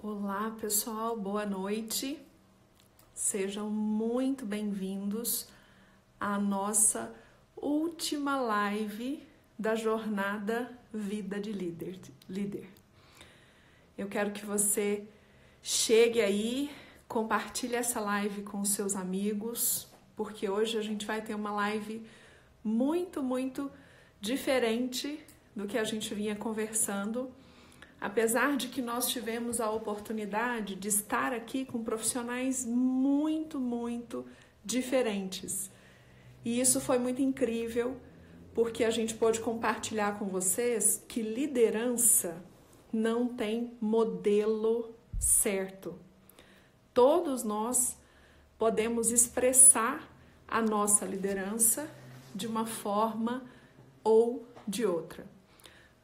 Olá, pessoal, boa noite. Sejam muito bem-vindos à nossa última live da jornada Vida de Líder. Eu quero que você chegue aí, compartilhe essa live com os seus amigos, porque hoje a gente vai ter uma live muito diferente do que a gente vinha conversando. Apesar de que nós tivemos a oportunidade de estar aqui com profissionais muito diferentes. E isso foi muito incrível, porque a gente pôde compartilhar com vocês que liderança não tem modelo certo. Todos nós podemos expressar a nossa liderança de uma forma ou de outra.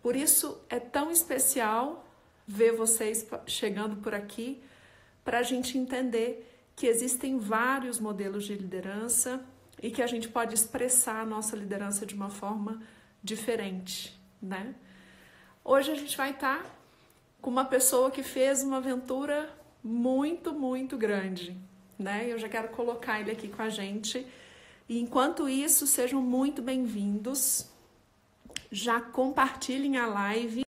Por isso é tão especial ver vocês chegando por aqui para a gente entender que existem vários modelos de liderança e que a gente pode expressar a nossa liderança de uma forma diferente, né? Hoje a gente vai estar com uma pessoa que fez uma aventura muito grande, né? Eu já quero colocar ele aqui com a gente. E enquanto isso, sejam muito bem-vindos. Já compartilhem a live,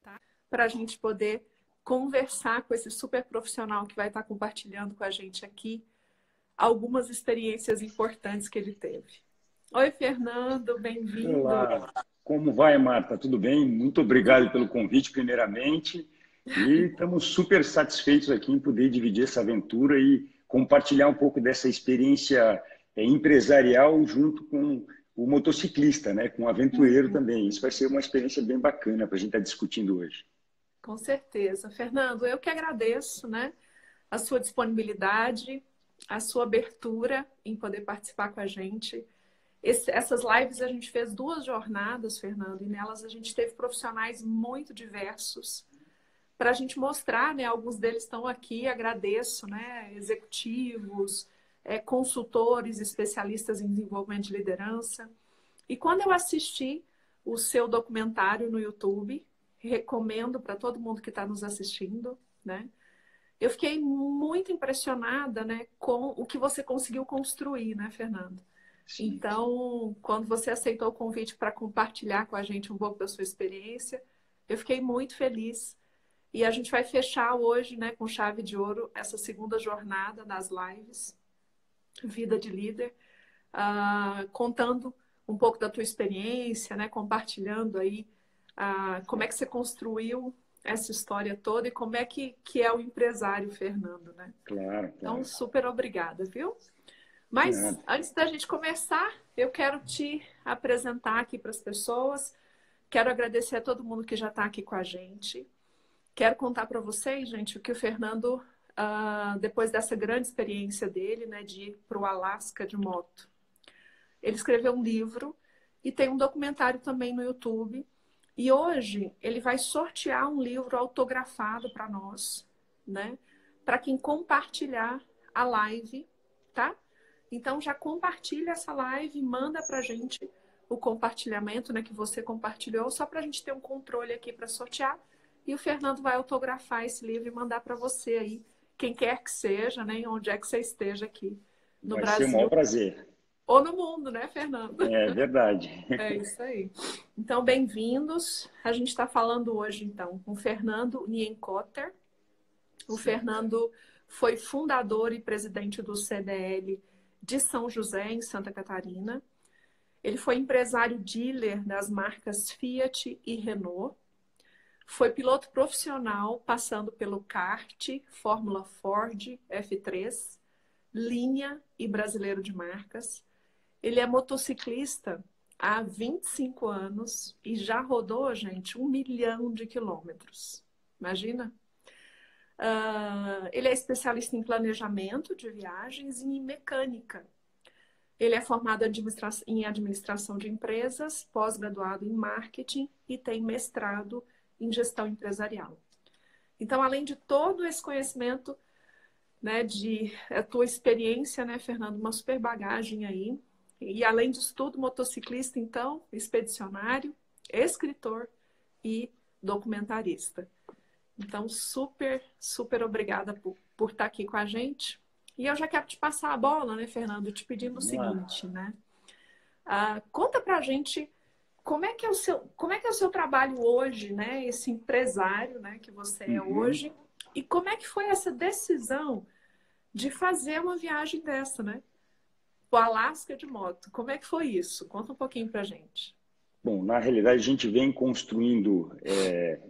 tá? Para a gente poder conversar com esse super profissional que vai estar compartilhando com a gente aqui algumas experiências importantes que ele teve. Oi, Fernando, bem-vindo. Olá, como vai, Marta? Tudo bem? Muito obrigado pelo convite, primeiramente. E estamos super satisfeitos aqui em poder dividir essa aventura e compartilhar um pouco dessa experiência empresarial junto com o motociclista, né? Com o aventureiro também. Isso vai ser uma experiência bem bacana para a gente estar discutindo hoje. Com certeza. Fernando, eu que agradeço, né, a sua disponibilidade, a sua abertura em poder participar com a gente. Essas lives a gente fez 2 jornadas, Fernando, e nelas a gente teve profissionais muito diversos para a gente mostrar, né? Alguns deles estão aqui, agradeço, né? Executivos, consultores, especialistas em desenvolvimento de liderança. E quando eu assisti o seu documentário no YouTube, recomendo para todo mundo que está nos assistindo, né? Eu fiquei muito impressionada, né, com o que você conseguiu construir, né, Fernando? Sim. Então, quando você aceitou o convite para compartilhar com a gente um pouco da sua experiência, eu fiquei muito feliz. E a gente vai fechar hoje, né, com chave de ouro, essa segunda jornada das lives, Vida de Líder, contando um pouco da tua experiência, né, compartilhando aí como é que você construiu essa história toda e como é que é o empresário Fernando, né? Claro. Então, super obrigada, viu? Mas antes da gente começar, eu quero te apresentar aqui para as pessoas. Quero agradecer a todo mundo que já está aqui com a gente. Quero contar para vocês, gente, o que o Fernando, depois dessa grande experiência dele, né, de ir para o Alasca de moto, ele escreveu um livro e tem um documentário também no YouTube. E hoje ele vai sortear um livro autografado para nós, né, para quem compartilhar a live, tá? Então já compartilha essa live, manda para a gente o compartilhamento, né, que você compartilhou, só para a gente ter um controle aqui para sortear. E o Fernando vai autografar esse livro e mandar para você aí, quem quer que seja, né, onde é que você esteja aqui no Vai Brasil. ser um maior prazer. Ou no mundo, né, Fernando? É verdade. É isso aí. Então, bem-vindos. A gente está falando hoje, então, com o Fernando Nienkotter. O Fernando foi fundador e presidente do CDL de São José, em Santa Catarina. Ele foi empresário dealer das marcas Fiat e Renault. Foi piloto profissional, passando pelo kart, Fórmula Ford, F3, Linha e Brasileiro de Marcas. Ele é motociclista há 25 anos e já rodou, gente, 1 milhão de quilômetros. Imagina? Ele é especialista em planejamento de viagens e em mecânica. Ele é formado em administração de empresas, pós-graduado em marketing e tem mestrado em gestão empresarial. Então, além de todo esse conhecimento, né, de a tua experiência, né, Fernando, uma super bagagem aí. E além disso tudo, motociclista, então, expedicionário, escritor e documentarista. Então, super, super obrigada por estar aqui com a gente. E eu já quero te passar a bola, né, Fernando, te pedindo o Vamos lá. seguinte, né? Conta pra gente como é que é o seu trabalho hoje, né? Esse empresário, né, que você é Uhum. hoje. E como é que foi essa decisão de fazer uma viagem dessa, né? O Alasca de moto. Como é que foi isso? Conta um pouquinho pra gente. Bom, na realidade, a gente vem construindo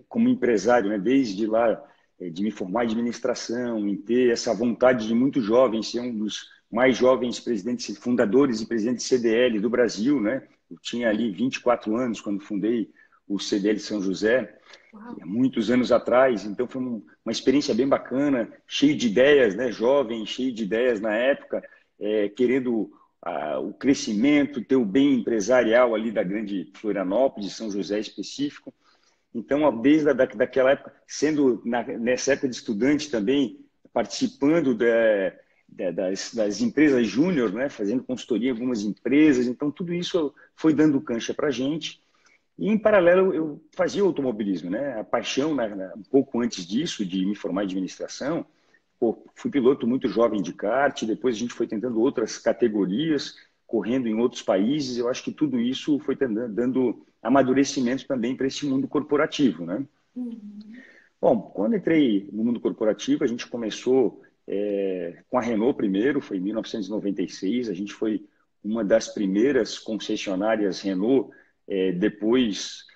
como empresário, né, desde lá, de me formar em administração, em ter essa vontade de muito jovem, ser um dos mais jovens presidentes, fundadores e presidentes CDL do Brasil, né? Eu tinha ali 24 anos quando fundei o CDL São José, Uau. há muitos anos atrás, então foi uma experiência bem bacana, cheio de ideias, né? Jovem, cheio de ideias na época, querendo o crescimento, ter o bem empresarial ali da grande Florianópolis, São José específico. Então, desde daquela época, sendo nessa época de estudante também, participando das empresas júnior, né, fazendo consultoria em algumas empresas, então tudo isso foi dando cancha para a gente. E, em paralelo, eu fazia automobilismo, né? A paixão, um pouco antes disso, de me formar em administração, pô, fui piloto muito jovem de kart, depois a gente foi tentando outras categorias, correndo em outros países. Eu acho que tudo isso foi dando amadurecimento também para esse mundo corporativo, né? Uhum. Bom, quando entrei no mundo corporativo, a gente começou com a Renault primeiro, foi em 1996. A gente foi uma das primeiras concessionárias Renault, depois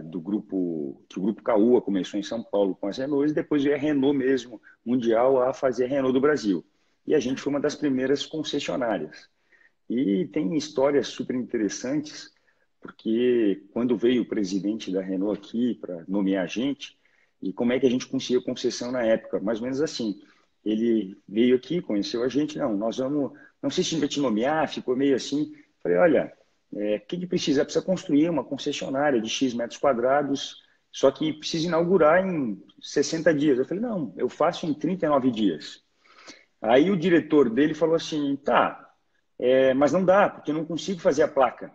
do grupo, que o grupo Caoa começou em São Paulo com as Renaults, e depois veio a Renault mesmo, mundial, a fazer a Renault do Brasil. E a gente foi uma das primeiras concessionárias. E tem histórias super interessantes, porque quando veio o presidente da Renault aqui para nomear a gente, e como é que a gente conseguiu concessão na época? Mais ou menos assim. Ele veio aqui, conheceu a gente, não, nós vamos, não sei se a gente vai te nomear, ficou meio assim. Falei, olha, o que precisa? Precisa construir uma concessionária de X metros quadrados, só que precisa inaugurar em 60 dias. Eu falei, não, eu faço em 39 dias. Aí o diretor dele falou assim, tá, mas não dá, porque eu não consigo fazer a placa.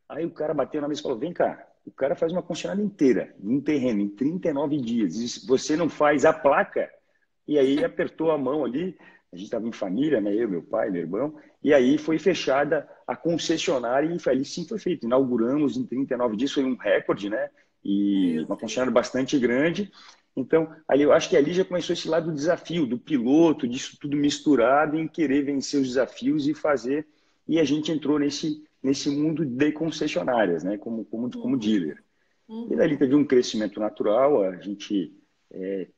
Aí o cara bateu na mesa e falou, vem cá, o cara faz uma concessionária inteira, num terreno, em 39 dias, e se você não faz a placa, e aí apertou a mão ali, a gente estava em família, né, eu, meu pai, meu irmão, e aí foi fechada a concessionária e ali sim foi feito. Inauguramos em 39 dias, foi um recorde, né, e Meu uma concessionária Deus. bastante grande. Então, ali, eu acho que ali já começou esse lado do desafio, do piloto, disso tudo misturado, em querer vencer os desafios e fazer. E a gente entrou nesse mundo de concessionárias, né, como Uhum. dealer. E dali Uhum. teve um crescimento natural. A gente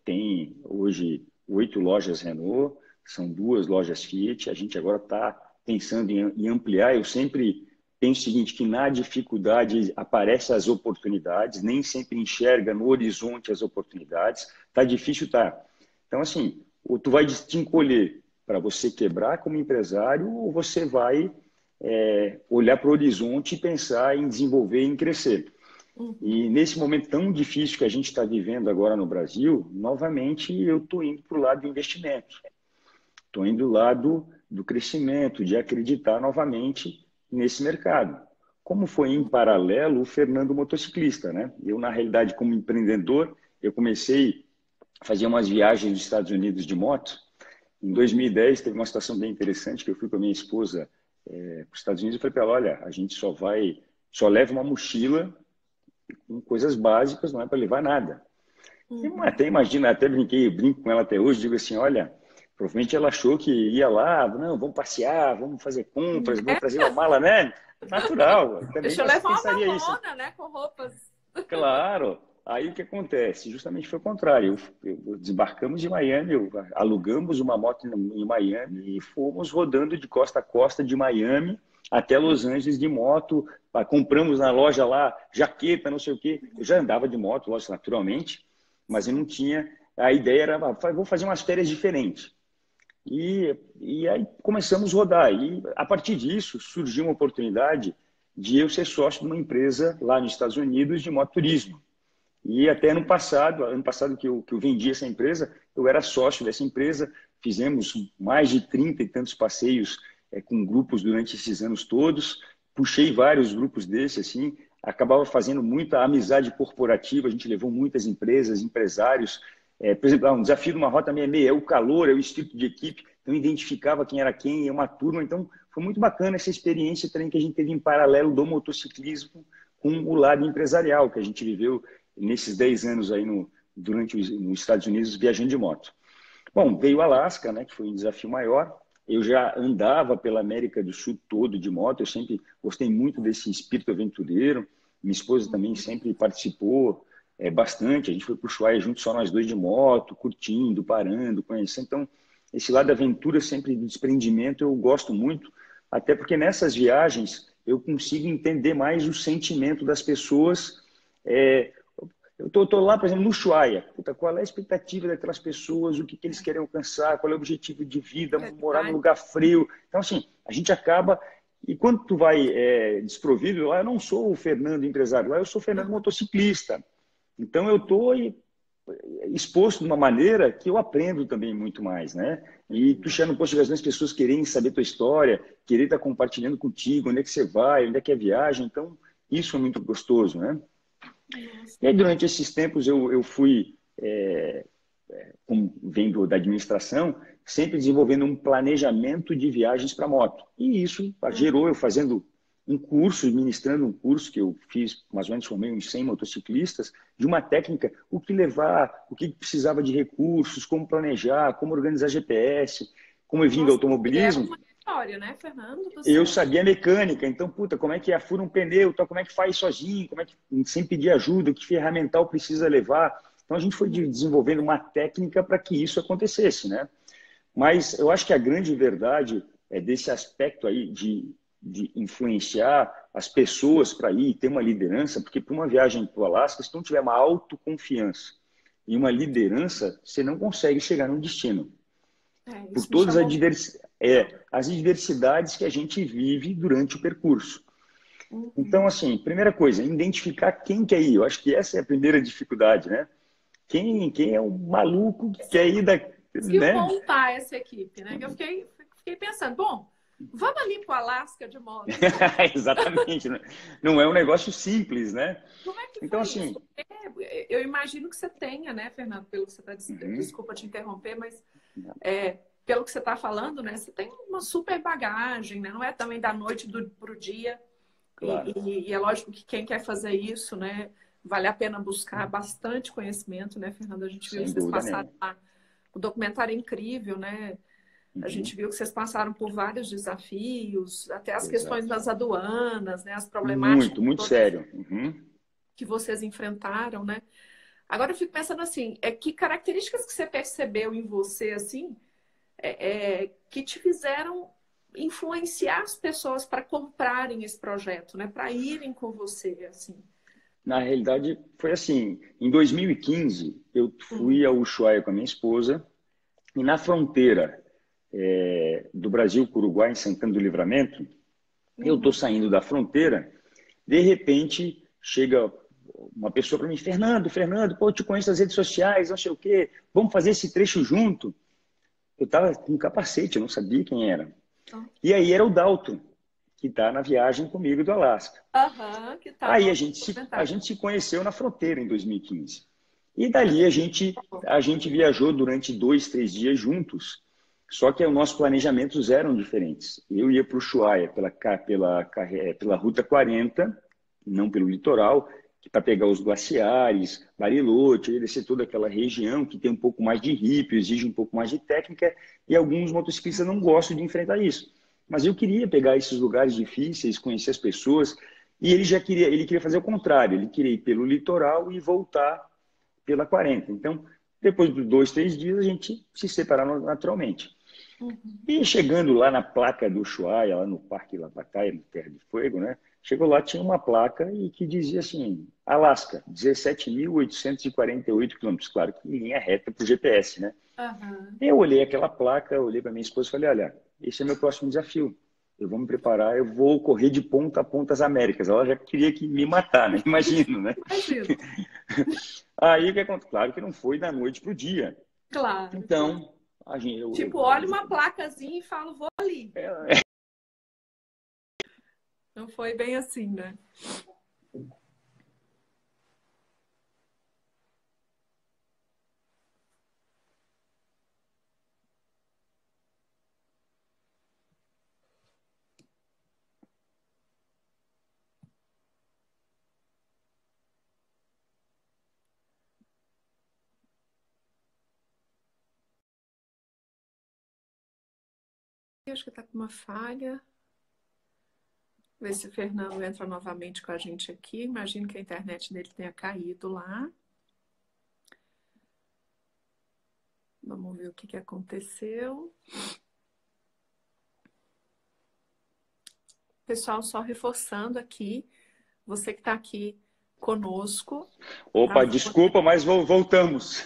tem hoje 8 lojas Renault, são 2 lojas Fiat. A gente agora está pensando em ampliar. Eu sempre penso o seguinte, que na dificuldade aparecem as oportunidades, nem sempre enxerga no horizonte as oportunidades. Está difícil, tá. Então, assim, ou tu vai te encolher para você quebrar como empresário, ou você vai olhar para o horizonte e pensar em desenvolver e em crescer. E Uhum. nesse momento tão difícil que a gente está vivendo agora no Brasil, novamente eu estou indo para o lado do investimento. Estou indo do lado do crescimento, de acreditar novamente nesse mercado. Como foi em paralelo o Fernando motociclista, né? Eu, na realidade, como empreendedor, eu comecei a fazer umas viagens nos Estados Unidos de moto. Em Uhum. 2010, teve uma situação bem interessante que eu fui com a minha esposa para os Estados Unidos e falei para ela, olha, a gente só leva uma mochila com coisas básicas, não é para levar nada. Eu Uhum. até imagina, até brinco com ela até hoje, digo assim, olha, provavelmente ela achou que ia lá, não, vamos passear, vamos fazer compras, vamos Né? trazer uma mala, né? Natural, também Deixa eu levar uma pensaria isso. malona, né, com roupas. Claro. Aí o que acontece? Justamente foi o contrário. Desembarcamos de Miami, alugamos uma moto em Miami e fomos rodando de costa a costa de Miami até Los Angeles de moto. Compramos na loja lá jaqueta, não sei o quê. Eu já andava de moto, lógico, naturalmente, mas eu não Sim. tinha. A ideia era, vou fazer umas férias diferentes. E aí começamos a rodar. E a partir disso surgiu uma oportunidade de eu ser sócio de uma empresa lá nos Estados Unidos de mototurismo. E até ano passado que eu vendi essa empresa, eu era sócio dessa empresa, fizemos mais de 30 e tantos passeios com grupos durante esses anos todos, puxei vários grupos desses, assim, acabava fazendo muita amizade corporativa, a gente levou muitas empresas, empresários. Por exemplo, um desafio de uma Rota 66 é o calor, é o espírito de equipe, então identificava quem era quem, é uma turma. Então, foi muito bacana essa experiência também que a gente teve em paralelo do motociclismo com o lado empresarial, que a gente viveu nesses 10 anos aí nos Estados Unidos viajando de moto. Bom, veio o Alasca, né, que foi um desafio maior. Eu já andava pela América do Sul todo de moto, eu sempre gostei muito desse espírito aventureiro. Minha esposa também sempre participou bastante. A gente foi para o Ushuaia junto, só nós dois de moto, curtindo, parando, conhecendo. Então, esse lado da aventura, sempre do desprendimento, eu gosto muito, até porque nessas viagens eu consigo entender mais o sentimento das pessoas. Eu tô lá, por exemplo, no Ushuaia. Puta, qual é a expectativa daquelas pessoas? O que eles querem alcançar? Qual é o objetivo de vida? Morar num lugar frio? Então, assim, a gente acaba... E quando tu vai desprovido, lá eu não sou o Fernando empresário, lá eu sou o Fernando motociclista. Então, eu estou exposto de uma maneira que eu aprendo também muito mais, né? E tu chega no posto de gasolina, as pessoas querem saber tua história, querer estar compartilhando contigo, onde é que você vai, onde é que é a viagem. Então, isso é muito gostoso, né? E aí, durante esses tempos, eu fui, vendo da administração, sempre desenvolvendo um planejamento de viagens para moto. E isso gerou eu fazendo um curso, ministrando um curso que eu fiz, mais ou menos formei uns 100 motociclistas, de uma técnica, o que levar, o que precisava de recursos, como planejar, como organizar GPS, como eu vim do automobilismo. É uma história, né, Fernando? Eu sabia mecânica, então, puta, como é que fura um pneu, como é que faz sozinho, como é que, sem pedir ajuda, que ferramental precisa levar. Então, a gente foi desenvolvendo uma técnica para que isso acontecesse, né? Mas eu acho que a grande verdade é desse aspecto aí de influenciar as pessoas para ir e ter uma liderança, porque para uma viagem para o Alasca, se não tiver uma autoconfiança e uma liderança, você não consegue chegar no destino. Por todas as adversidades que a gente vive durante o percurso. Então, assim, primeira coisa, identificar quem quer ir. Eu acho que essa é a primeira dificuldade, né? Quem é o maluco que quer ir da... Conseguiu montar essa equipe, né? Eu fiquei pensando, bom, vamos ali para o Alasca de moto. Exatamente. Não é um negócio simples, né? Como é que então, foi assim, isso? Eu imagino que você tenha, né, Fernando, pelo que você está dizendo. Desculpa te interromper, mas pelo que você está falando, né? Você tem uma super bagagem, né? Não é também da noite para o dia. Claro. E é lógico que quem quer fazer isso, né? Vale a pena buscar bastante conhecimento, né, Fernando? A gente viu que vocês passaram lá. O documentário é incrível, né? A gente viu que vocês passaram por vários desafios, até as questões das aduanas, né? As problemáticas. Muito sério. Que vocês enfrentaram, né? Agora eu fico pensando assim, que características que você percebeu em você, assim, que te fizeram influenciar as pessoas para comprarem esse projeto, né? Para irem com você, assim. Na realidade, foi assim. Em 2015, eu fui ao Ushuaia com a minha esposa e na fronteira do Brasil com o Uruguai, em Santana do Livramento, eu estou saindo da fronteira, de repente chega uma pessoa para mim, Fernando, pô, eu te conheço nas redes sociais, não sei o quê, vamos fazer esse trecho junto? Eu estava com um capacete, eu não sabia quem era. E aí era o Dalton, que está na viagem comigo do Alasca. Que tá aí a gente se conheceu na fronteira em 2015. E dali a gente viajou durante 2, 3 dias juntos, só que os nossos planejamentos eram diferentes. Eu ia para o Ushuaia pela Ruta 40, não pelo litoral, para pegar os glaciares, Bariloche, descer toda aquela região que tem um pouco mais de hippie, exige um pouco mais de técnica, e alguns motociclistas não gostam de enfrentar isso. Mas eu queria pegar esses lugares difíceis, conhecer as pessoas, e ele queria fazer o contrário, ele queria ir pelo litoral e voltar pela 40. Então, depois de 2, 3 dias, a gente se separou naturalmente. E chegando lá na placa do Ushuaia, lá no Parque Lavacaia, no Terra de Fogo, né? Chegou lá, tinha uma placa e que dizia assim, Alasca, 17.848 quilômetros. Claro que em linha reta para o GPS, né? Eu olhei aquela placa, olhei para minha esposa e falei, olha, esse é meu próximo desafio. Eu vou me preparar, eu vou correr de ponta a ponta as Américas. Ela já queria me matar, né? Imagino, né? Aí, o que aconteceu? Claro que não foi da noite para o dia. Claro. Então, olha uma placazinha e falo, vou ali. Não foi bem assim, né? Acho que está com uma falha. Ver se o Fernando entra novamente com a gente aqui. Imagino que a internet dele tenha caído lá. Vamos ver o que aconteceu. Pessoal, só reforçando aqui, você que está aqui conosco. Opa, desculpa, mas voltamos.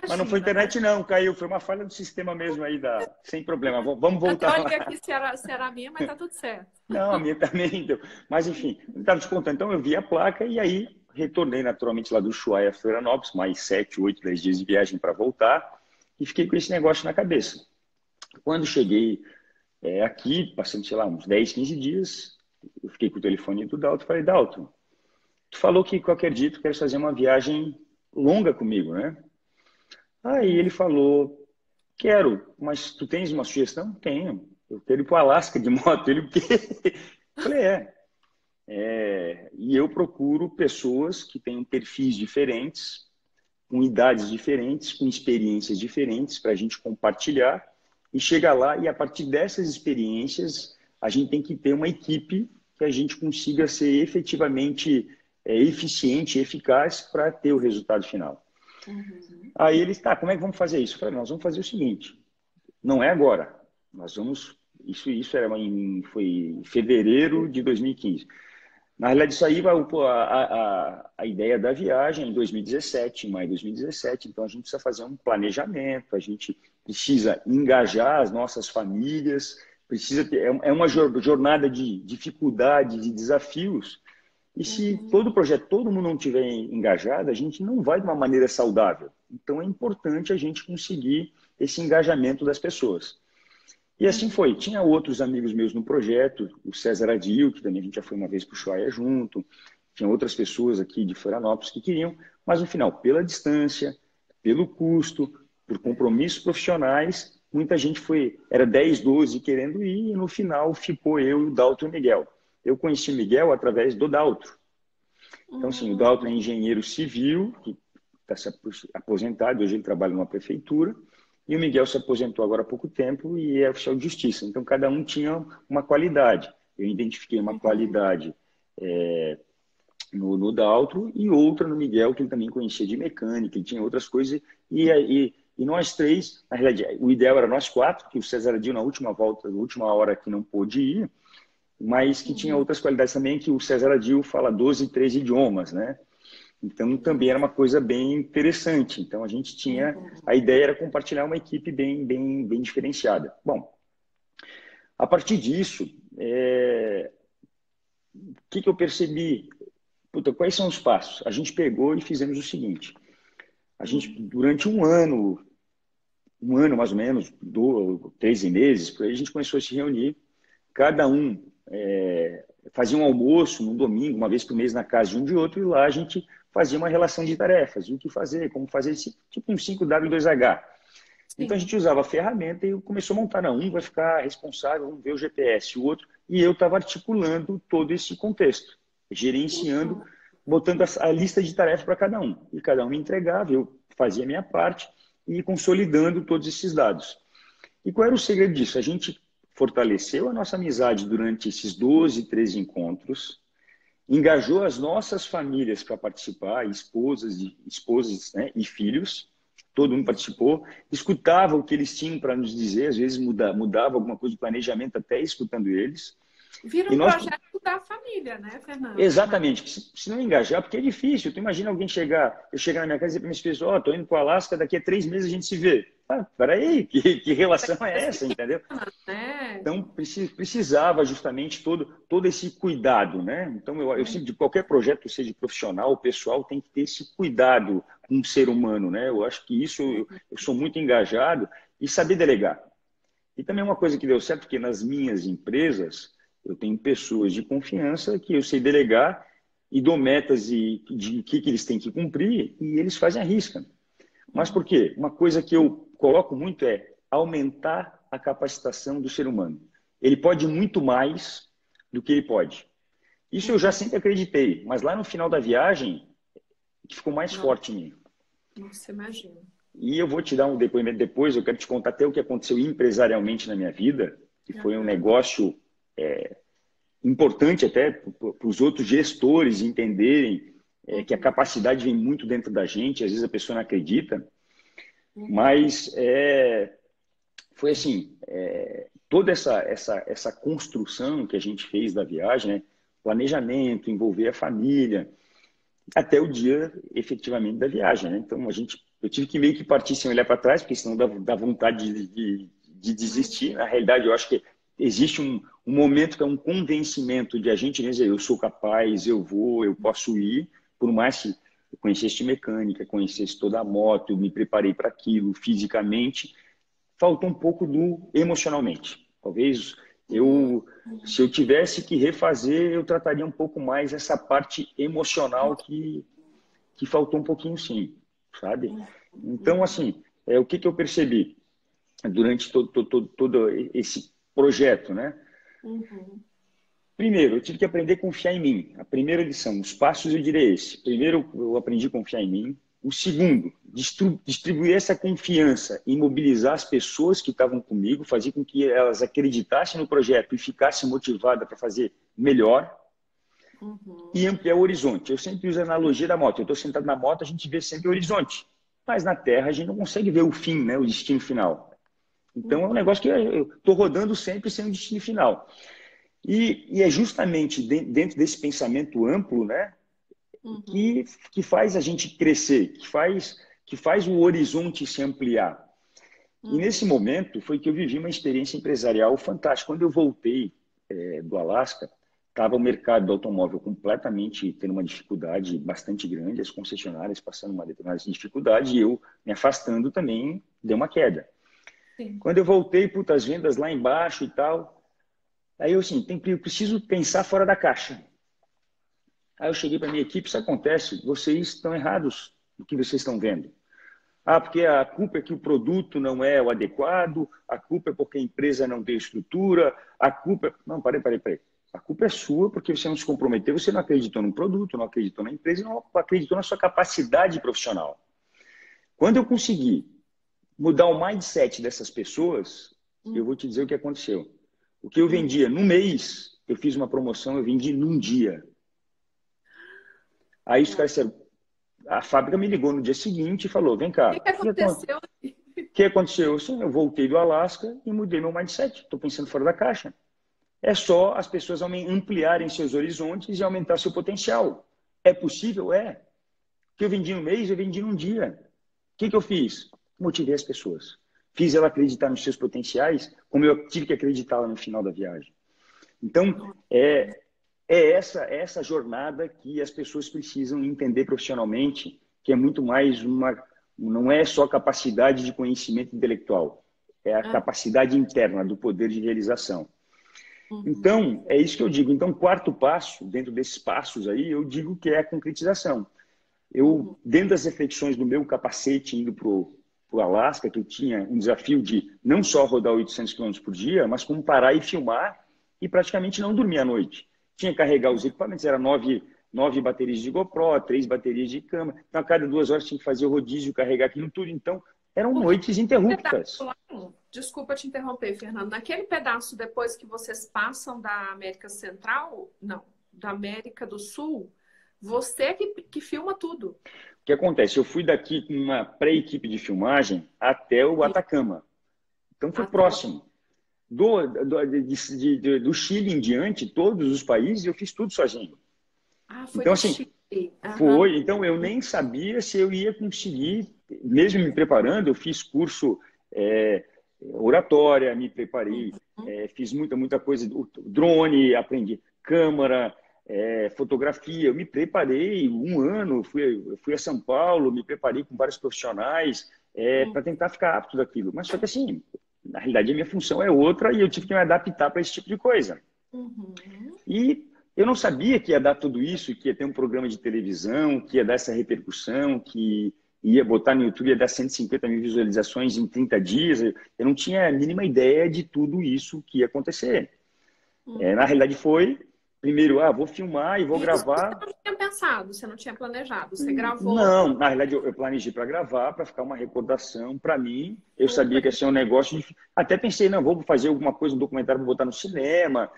Mas não foi Imagina, internet não, caiu. Foi uma falha do sistema mesmo aí, sem problema. Vamos até voltar olhei lá. aqui se era a minha, mas tá tudo certo. Não, a minha também deu. Mas enfim, eu estava te contando. Então eu vi a placa e aí retornei naturalmente lá do Ushuaia a Florianópolis, mais 7, 8, 10 dias de viagem para voltar e fiquei com esse negócio na cabeça. Quando cheguei aqui, passando, sei lá, uns 10, 15 dias, eu fiquei com o telefone do Dalton e falei, Dalton, tu falou que qualquer dia tu queres fazer uma viagem longa comigo, né? Aí ele falou, quero, mas tu tens uma sugestão? Tenho. Eu quero ir para o Alasca de moto. Ele, o quê? Eu falei, e eu procuro pessoas que tenham perfis diferentes, com idades diferentes, com experiências diferentes, para a gente compartilhar e chegar lá e a partir dessas experiências a gente tem que ter uma equipe que a gente consiga ser efetivamente eficiente e eficaz para ter o resultado final. Uhum. Aí eles, tá, como é que vamos fazer isso? Eu falei, nós vamos fazer o seguinte, não é agora, nós vamos, isso foi em fevereiro de 2015. Na realidade, isso aí vai a ideia da viagem em 2017, em maio de 2017. Então, a gente precisa fazer um planejamento, a gente precisa engajar as nossas famílias, precisa ter, é uma jornada de dificuldades, de desafios. E se todo o projeto, todo mundo não estiver engajado, a gente não vai de uma maneira saudável. Então, é importante a gente conseguir esse engajamento das pessoas. E assim foi. Tinha outros amigos meus no projeto, o César Adil, que também a gente já foi uma vez para o Ushuaia junto, tinha outras pessoas aqui de Florianópolis que queriam, mas no final, pela distância, pelo custo, por compromissos profissionais, muita gente era 10, 12 querendo ir, e no final ficou eu e o Dalton e o Miguel. Eu conheci o Miguel através do Dalton. Então, assim, o Dalton é engenheiro civil, que está se aposentado, hoje ele trabalha numa prefeitura, e o Miguel se aposentou agora há pouco tempo e é oficial de justiça. Então, cada um tinha uma qualidade. Eu identifiquei uma qualidade no Daltro e outra no Miguel, que ele também conhecia de mecânica, ele tinha outras coisas. E nós três, na realidade, o ideal era nós quatro, que o César Adil, na última volta, na última hora que não pôde ir, mas que tinha outras qualidades também, que o César Adil fala 12, 13 idiomas, né? Então, também era uma coisa bem interessante. Então, a gente tinha... A ideia era compartilhar uma equipe bem diferenciada. Bom, a partir disso, o que eu percebi? Puta, quais são os passos? A gente pegou e fizemos o seguinte. A gente, durante um ano mais ou menos, 13 meses, por aí, a gente começou a se reunir. Cada um fazia um almoço num domingo, uma vez por mês, na casa de um de outro, e lá a gente fazia uma relação de tarefas, o que fazer, como fazer, tipo um 5W2H. Sim. Então a gente usava a ferramenta e começou a montar. Não, um vai ficar responsável, vamos ver o GPS, o outro, e eu estava articulando todo esse contexto, gerenciando, botando a lista de tarefas para cada um. E cada um me entregava, eu fazia a minha parte e consolidando todos esses dados. E qual era o segredo disso? A gente fortaleceu a nossa amizade durante esses 12, 13 encontros, engajou as nossas famílias para participar, esposas né, e filhos, todo mundo participou, escutava o que eles tinham para nos dizer, às vezes mudava alguma coisa de planejamento até escutando eles. Vira um projeto da família, né, Fernando? Exatamente. Se não engajar, porque é difícil. Tu imagina alguém eu chegar na minha casa e dizer para minha esposa, tô indo para o Alasca, daqui a 3 meses a gente se vê. Ah, peraí, que relação é essa, entendeu? Então, precisava justamente todo esse cuidado, né? Então, eu sempre, de qualquer projeto, seja profissional ou pessoal, tem que ter esse cuidado com o ser humano, né? Eu acho que isso, eu sou muito engajado e saber delegar. E também uma coisa que deu certo, porque nas minhas empresas, eu tenho pessoas de confiança que eu sei delegar e dou metas de que eles têm que cumprir e eles fazem a risca. Mas por quê? Uma coisa que eu coloco muito é aumentar a capacitação do ser humano. Ele pode muito mais do que ele pode. Isso eu já sempre acreditei, mas lá no final da viagem, ficou mais forte em mim. Nossa, imagina. E eu vou te dar um depoimento depois, eu quero te contar até o que aconteceu empresarialmente na minha vida, que foi um negócio importante até para os outros gestores entenderem que a capacidade vem muito dentro da gente, às vezes a pessoa não acredita, mas foi assim, toda essa construção que a gente fez da viagem, né? Planejamento, envolver a família, até o dia efetivamente da viagem, né? Então eu tive que meio que partir sem olhar para trás, porque senão dá vontade de desistir. Na realidade, eu acho que existe um momento que é um convencimento de a gente dizer, eu sou capaz, eu posso ir, por mais que eu conhecesse mecânica, conhecesse toda a moto, eu me preparei para aquilo fisicamente, faltou um pouco do emocionalmente. Talvez se eu tivesse que refazer, eu trataria um pouco mais essa parte emocional que faltou um pouquinho, sim, sabe? Então, assim, o que eu percebi durante todo esse projeto, né? Primeiro, eu tive que aprender a confiar em mim. A primeira lição, os passos eu diria esse. Primeiro, eu aprendi a confiar em mim. O segundo, distribuir essa confiança e mobilizar as pessoas que estavam comigo, fazer com que elas acreditassem no projeto e ficassem motivadas para fazer melhor. E ampliar o horizonte. Eu sempre uso a analogia da moto. Eu estou sentado na moto, a gente vê sempre o horizonte. Mas na Terra a gente não consegue ver o fim, né? O destino final. Então é um negócio que eu estou rodando sempre sem um destino final. E é justamente dentro desse pensamento amplo, né, que faz a gente crescer, que faz o horizonte se ampliar. E nesse momento foi que eu vivi uma experiência empresarial fantástica. Quando eu voltei do Alasca, estava o mercado do automóvel completamente tendo uma dificuldade bastante grande, as concessionárias passando uma determinada dificuldade, e eu me afastando também, deu uma queda. Sim. Quando eu voltei, as vendas lá embaixo e tal, aí eu assim, eu preciso pensar fora da caixa. Aí eu cheguei para a minha equipe, isso acontece, vocês estão errados no que vocês estão vendo. Porque a culpa é que o produto não é o adequado, a culpa é porque a empresa não tem estrutura, a culpa... Não, parei. A culpa é sua porque você não se comprometeu, você não acreditou no produto, não acreditou na empresa, não acreditou na sua capacidade profissional. Quando eu consegui mudar o mindset dessas pessoas, eu vou te dizer o que aconteceu. O que eu vendia no mês, eu fiz uma promoção, eu vendi num dia. Aí os caras disseram, a fábrica me ligou no dia seguinte e falou, vem cá. O que aconteceu? O que aconteceu? Eu voltei do Alasca e mudei meu mindset. Estou pensando fora da caixa. É só as pessoas ampliarem seus horizontes e aumentar seu potencial. É possível? É. O que eu vendi no mês, eu vendi num dia. O que eu fiz? Motivei as pessoas. Fiz ela acreditar nos seus potenciais, como eu tive que acreditar lá no final da viagem. Então, essa jornada que as pessoas precisam entender profissionalmente, que é muito mais não é só capacidade de conhecimento intelectual, é a capacidade interna do poder de realização. Então, é isso que eu digo. Então, quarto passo, dentro desses passos aí, eu digo que é a concretização. Dentro das reflexões do meu capacete indo para o Alasca, que eu tinha um desafio de não só rodar 800 km por dia, mas como parar e filmar e praticamente não dormir à noite. Tinha que carregar os equipamentos, era 9 baterias de GoPro, 3 baterias de câmera. Então, a cada 2 horas tinha que fazer o rodízio, carregar aquilo tudo. Então, eram noites interruptas. Desculpa te interromper, Fernando. Naquele pedaço, depois que vocês passam da América Central, não, da América do Sul, você que filma tudo. O que acontece? Eu fui daqui com uma pré-equipe de filmagem até o Atacama. Então, foi próximo. Do Chile em diante, todos os países, eu fiz tudo sozinho. Foi então, do assim, Chile. Foi. Então, eu nem sabia se eu ia conseguir, mesmo me preparando, eu fiz curso oratória, me preparei, fiz muita coisa, drone, aprendi câmera, fotografia, eu me preparei 1 ano, fui a São Paulo, me preparei com vários profissionais para tentar ficar apto daquilo. Mas só que assim, na realidade a minha função é outra e eu tive que me adaptar para esse tipo de coisa. E eu não sabia que ia dar tudo isso, que ia ter um programa de televisão, que ia dar essa repercussão, que ia botar no YouTube, ia dar 150 mil visualizações em 30 dias. Eu não tinha a mínima ideia de tudo isso que ia acontecer. Na realidade foi, primeiro, vou filmar e vou Isso você gravar. não tinha pensado, você não tinha planejado, você gravou. Não, na realidade eu planejei para gravar, para ficar uma recordação para mim. Eu sabia que ia Super. ser um negócio. Até pensei, não, vou fazer alguma coisa, um documentário para botar no cinema,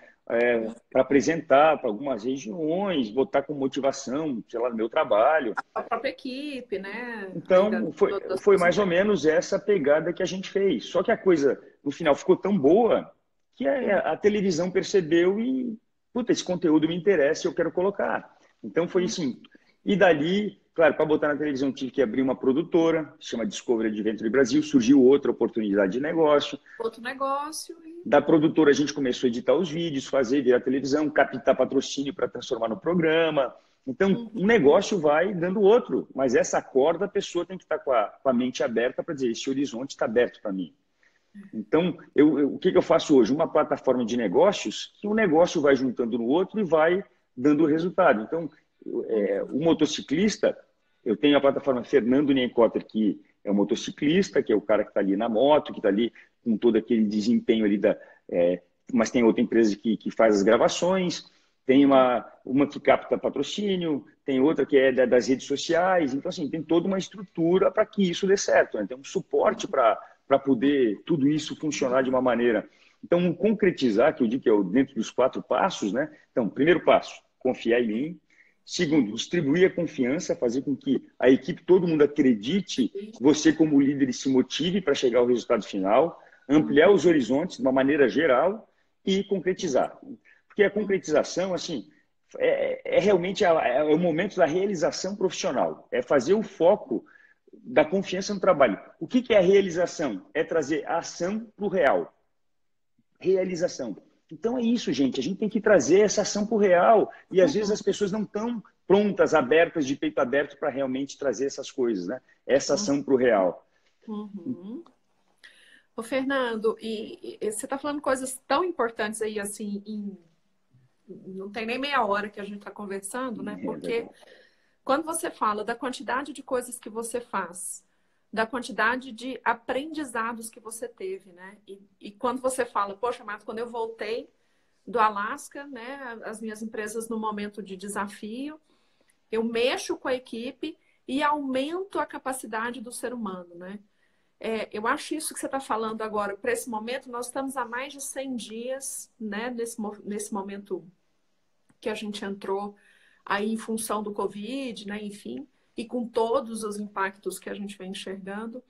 para apresentar para algumas regiões, botar com motivação, sei lá, no meu trabalho. A própria equipe, né? Aí Então, das foi suas mais ou empresas. menos essa pegada que a gente fez. Só que a coisa, no final, ficou tão boa que a televisão percebeu e, puta, esse conteúdo me interessa e eu quero colocar. Então, foi assim. E dali, claro, para botar na televisão, tive que abrir uma produtora, se chama Discovery Adventure Brasil, surgiu outra oportunidade de negócio. Outro negócio. Da produtora, a gente começou a editar os vídeos, fazer, virar televisão, captar patrocínio para transformar no programa. Então, um negócio vai dando outro, mas essa corda a pessoa tem que estar com a mente aberta para dizer, esse horizonte está aberto para mim. Então, o que eu faço hoje? Uma plataforma de negócios que o negócio vai juntando no outro e vai dando resultado. Então, o motociclista, eu tenho a plataforma Fernando Nienkotter, que é o motociclista, que é o cara que está ali na moto, que está ali com todo aquele desempenho ali mas tem outra empresa que faz as gravações, tem uma que capta patrocínio, tem outra que é das redes sociais. Então, assim, tem toda uma estrutura para que isso dê certo, né? Tem um suporte para poder tudo isso funcionar de uma maneira. Então, concretizar, que eu digo que é dentro dos 4 passos, né? Então, primeiro passo, confiar em mim. Segundo, distribuir a confiança, fazer com que a equipe, todo mundo acredite, você como líder e se motive para chegar ao resultado final, ampliar os horizontes de uma maneira geral e concretizar. Porque a concretização, assim, realmente o momento da realização profissional, é fazer o foco da confiança no trabalho. O que é a realização? É trazer a ação para o real. Realização. Então é isso, gente. A gente tem que trazer essa ação para o real. E às vezes as pessoas não estão prontas, abertas, de peito aberto para realmente trazer essas coisas, né? Essa ação para o real. Uhum. Ô, Fernando, e você está falando coisas tão importantes aí, assim, não tem nem meia hora que a gente está conversando, né? Porque quando você fala da quantidade de coisas que você faz, da quantidade de aprendizados que você teve, né? E quando você fala, poxa, mas quando eu voltei do Alasca, né? As minhas empresas no momento de desafio, eu mexo com a equipe e aumento a capacidade do ser humano, né? Eu acho isso que você está falando agora, para esse momento, nós estamos há mais de 100 dias, né? Nesse momento que a gente entrou aí em função do Covid, né? Enfim, e com todos os impactos que a gente vem enxergando.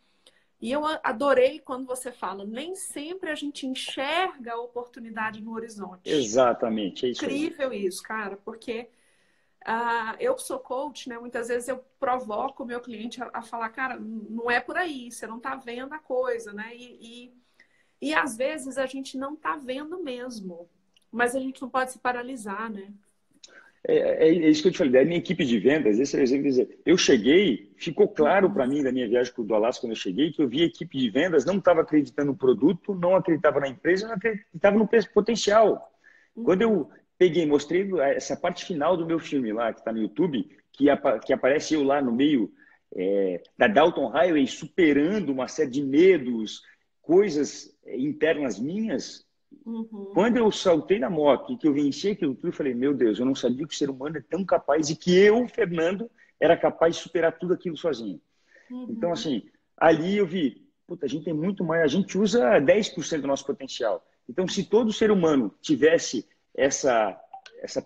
E eu adorei quando você fala, nem sempre a gente enxerga a oportunidade no horizonte. Exatamente, é isso aí. Incrível isso, cara, porque eu que sou coach, né? Muitas vezes eu provoco o meu cliente a falar, cara, não é por aí, você não tá vendo a coisa, né? E às vezes a gente não tá vendo mesmo, mas a gente não pode se paralisar, né? É isso que eu te falei, da minha equipe de vendas, esse é o exemplo de dizer, eu cheguei, ficou claro para mim da minha viagem do Alasca quando eu cheguei, que eu vi a equipe de vendas, não estava acreditando no produto, não acreditava na empresa, não acreditava no potencial. Quando eu peguei, mostrei essa parte final do meu filme lá, que está no YouTube, que aparece eu lá no meio da Dalton Highway, superando uma série de medos, coisas internas minhas. Quando eu saltei na moto e que eu venci aquilo tudo, eu falei, meu Deus, eu não sabia que o ser humano é tão capaz e que eu, Fernando, era capaz de superar tudo aquilo sozinho. Então, assim, ali eu vi, puta, a gente tem muito mais, a gente usa 10% do nosso potencial. Então, se todo ser humano tivesse essa